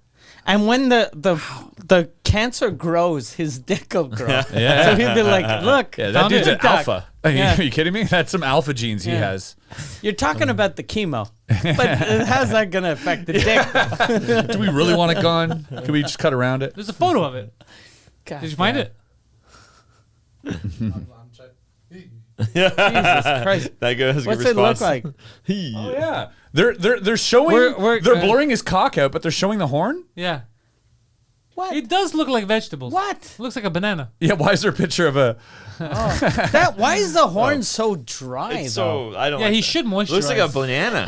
And when the cancer grows, his dick will grow. Yeah. So he'll be like, look, Yeah, that Found dude's it. an TikTok. alpha. Yeah. Are you kidding me? That's some alpha genes he Yeah. has. You're talking about the chemo. But how's that going to affect the dick? Do we really want it gone? Can we just cut around it? There's a photo of it. God, Did you find yeah. it? Jesus Christ. That goes. What's it look like? Oh yeah. They're showing We're- they're blurring his cock out, but they're showing the horn? Yeah. What? It does look like vegetables. What? Looks like a banana. Yeah, why is there a picture of a Why is the horn so dry, It's though? so I don't. Yeah, like he that. should moisturize. Looks like a banana.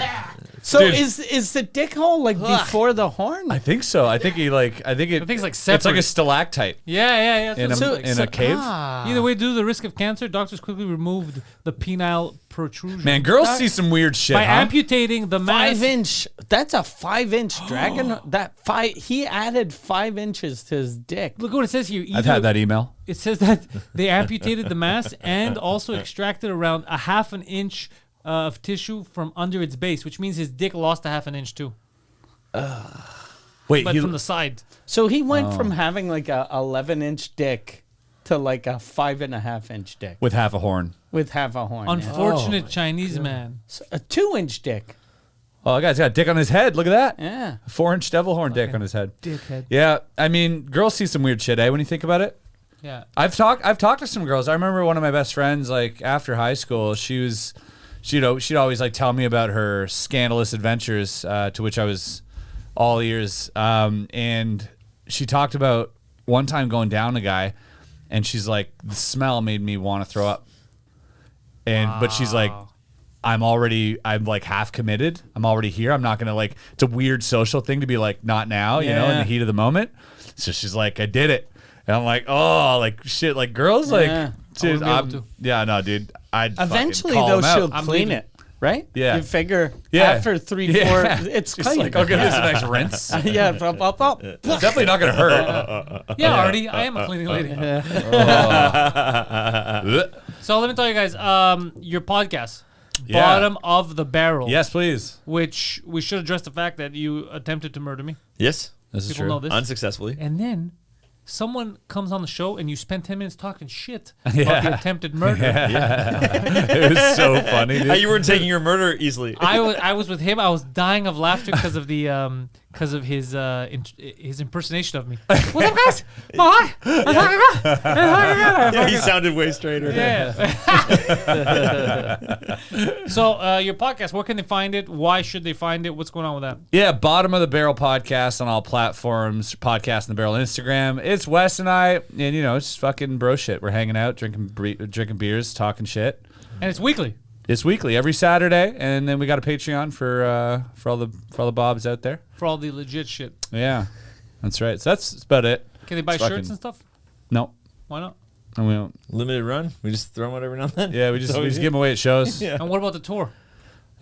So Dude. is the dick hole like before the horn? I think so. I think I think it's like it's separate. like a stalactite yeah. in That's what it looks a like. cave. Either way, due to the risk of cancer, doctors quickly removed the penile protrusion. Man, girls see some weird shit. by huh? amputating the mass. 5-inch. That's a 5-inch dragon. He added 5 inches to his dick. Look what it says here. I've had that email. It says that they amputated the mass and also extracted around a half an inch of tissue from under its base, which means his dick lost a half an inch too, Wait, but from the side. So he went from having like a 11-inch dick to like a 5.5-inch dick with half a horn. with half a horn. Unfortunate Chinese man. So a 2-inch dick. Oh, guy's got a dick on his head. Look at that. Yeah. A 4-inch devil horn dick on his head. Dickhead. Yeah, I mean, girls see some weird shit, when you think about it. Yeah. I've talked to some girls. I remember one of my best friends, like after high school, she'd always like tell me about her scandalous adventures, to which I was all ears. And she talked about one time going down a guy, and she's like, the smell made me want to throw up. But she's like, I'm like half committed. I'm already here. I'm not gonna like. It's a weird social thing to be like, not now, you know, in the heat of the moment. So she's like, I did it. And I'm like, oh, like shit, like girls, like, dude, yeah, no, dude, I'd Eventually, fucking call though, them she'll out. clean it, right? Yeah. You figure Yeah. after 3-4, it's Just clean. like, I'll give this a nice rinse. Yeah, up. It's definitely not gonna hurt. Yeah, Artie, I am a cleaning lady. So let me tell you guys, your podcast, Yeah. Bottom of the Barrel. Yes, please. Which we should address the fact that you attempted to murder me. Yes, This is People true. know this. unsuccessfully. And then someone comes on the show and you spend 10 minutes talking shit about the attempted murder. It was so funny, dude. You weren't taking your murder easily. I was with him. I was dying of laughter because of the because of his impersonation of me. What's up, guys? Oh, hi. Yeah, he sounded way straighter. Yeah. So your podcast, where can they find it? Why should they find it? What's going on with that? Yeah, Bottom of the Barrel podcast on all platforms. Podcast in the Barrel Instagram. It's Wes and I, and you know, it's fucking bro shit. We're hanging out, drinking beers, talking shit. And it's weekly. It's weekly, every Saturday, and then we got a Patreon for all the bobs out there. For all the legit shit. Yeah, that's right. So that's about it. Can they buy It's shirts fucking- and stuff? No, Why not? and we don't. Limited run. We just throw them out every now and then. Yeah, we just So give them away at shows. Yeah. And what about the tour?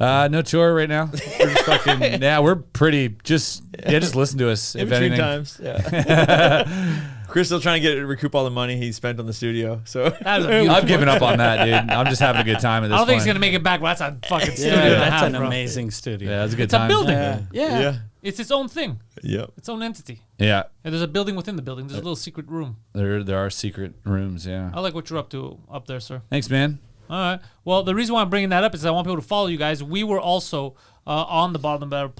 No tour right now. We're just fucking. Yeah, we're pretty. Just listen to us. In if between anything. times. Yeah. Chris still trying to recoup all the money he spent on the studio. So That was a beautiful I've given up on that, dude. I'm just having a good time at this I don't think point. he's gonna make it back. But that's a fucking studio. Yeah, and a that's half, an bro. amazing studio. Yeah, it's a good It's time. a building. Yeah. It's its own thing. Yep. Its own entity. Yeah, And there's a building within the building. There's a little secret room. there are secret rooms. Yeah. I like what you're up to up there, sir. Thanks, man. All right. Well, the reason why I'm bringing that up is I want people to follow you guys. We were also on the Bottom of the Barrel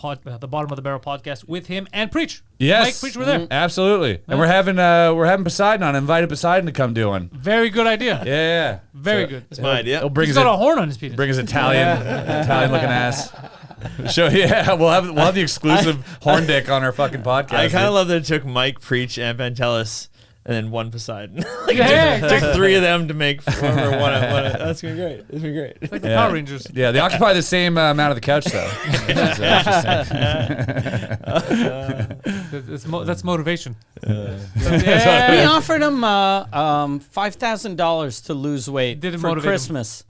podcast with him and Preach. Yes, Mike, Preach were there. Absolutely. And we're having Poseidon on. Invited Poseidon to come do one. Very good idea. Yeah. Very good. That's my idea. He'll bring He's his got a horn on his penis. bring his Italian looking ass. We'll have the exclusive horn dick on our fucking podcast. I kind dude. of love that it took Mike, Preach, and Pantelis, and then one Poseidon. Yeah, It took 3 of them to make one. That's gonna be great. It's been great. like the Power Rangers. Yeah, they occupy the same amount of the couch though. Which is interesting. That's motivation. We Yeah. offered him $5,000 to lose weight Didn't for motivate him. Christmas.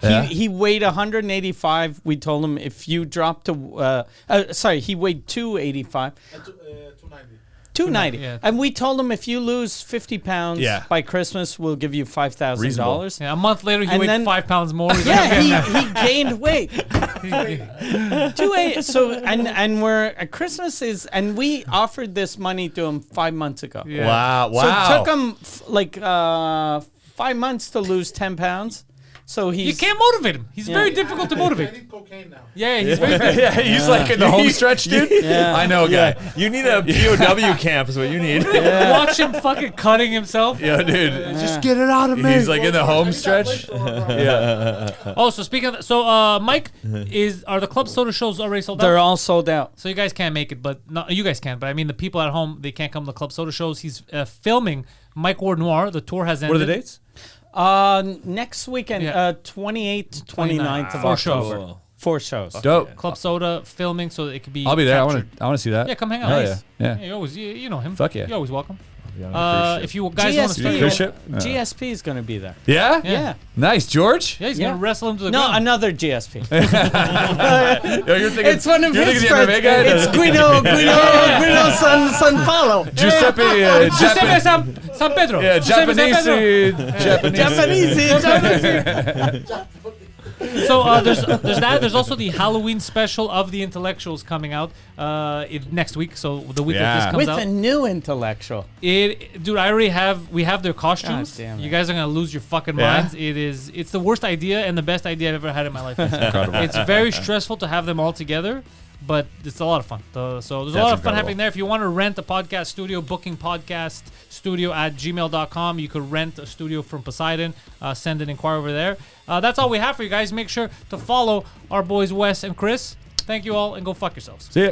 Yeah. He weighed 185. We told him if you drop to he weighed 285. 290. Yeah. And we told him if you lose 50 pounds Yeah. by Christmas, we'll give you $5,000. Yeah, a month later, he And weighed then- 5 pounds more. He's Yeah, like, he gained weight. 280. So and we're at Christmas is and we offered this money to him 5 months ago. Yeah. Wow. So it took him 5 months to lose 10 pounds. So you he's can't motivate him. He's very difficult to motivate. need cocaine now. Yeah, he's very good. Yeah, he's like in the home stretch, dude. Yeah. I know a guy. You need a POW camp is what you need. Watch him fucking cutting himself. Yeah, dude. just Get it out of me. He's like in the home stretch. Oh, so speaking of that, so Mike, are the club soda shows already sold out? they're all sold out. So you guys can't make it, but not you guys can. But I mean, the people at home, they can't come to the club soda shows. He's filming Mike Ward Noir. The tour has ended. What are the dates? Next weekend, Yeah. 28th, 29th of Four shows. October. 4 shows. Dope. Club Soda filming, so that it could be. I'll be there. captured. I want to see that. Yeah, come hang out. Hell Nice. yeah. You always, you know him. Fuck yeah. You're always welcome. Yeah, on a cruise If you guys want to GSP, Cruise ship? GSP is going to be there. Yeah? Yeah. Nice, George. Yeah, he's Yeah. gonna wrestle him to the No, ground. another GSP. Yo, you're thinking, It's one of you're his thinking the MMA friends. guy? It's Guido San Paulo. Giuseppe. Giuseppe San Pedro. Yeah, Giuseppe San Pedro. Japanese. So there's that. There's also the Halloween special of the Intellectuals coming out next week. So the week that Yeah. this comes With out. a new intellectual. Dude, we have their costumes. God damn it. You guys are gonna lose your fucking Yeah? minds. It's the worst idea and the best idea I've ever had in my life. Incredible. It's very stressful to have them all together, but it's a lot of fun. So there's a lot of fun incredible. happening there. If you want to rent a podcast studio, booking podcast studio at gmail.com. You could rent a studio from Poseidon. Send an inquiry over there. That's all we have for you guys. Make sure to follow our boys Wes and Chris. Thank you all, and go fuck yourselves. See ya.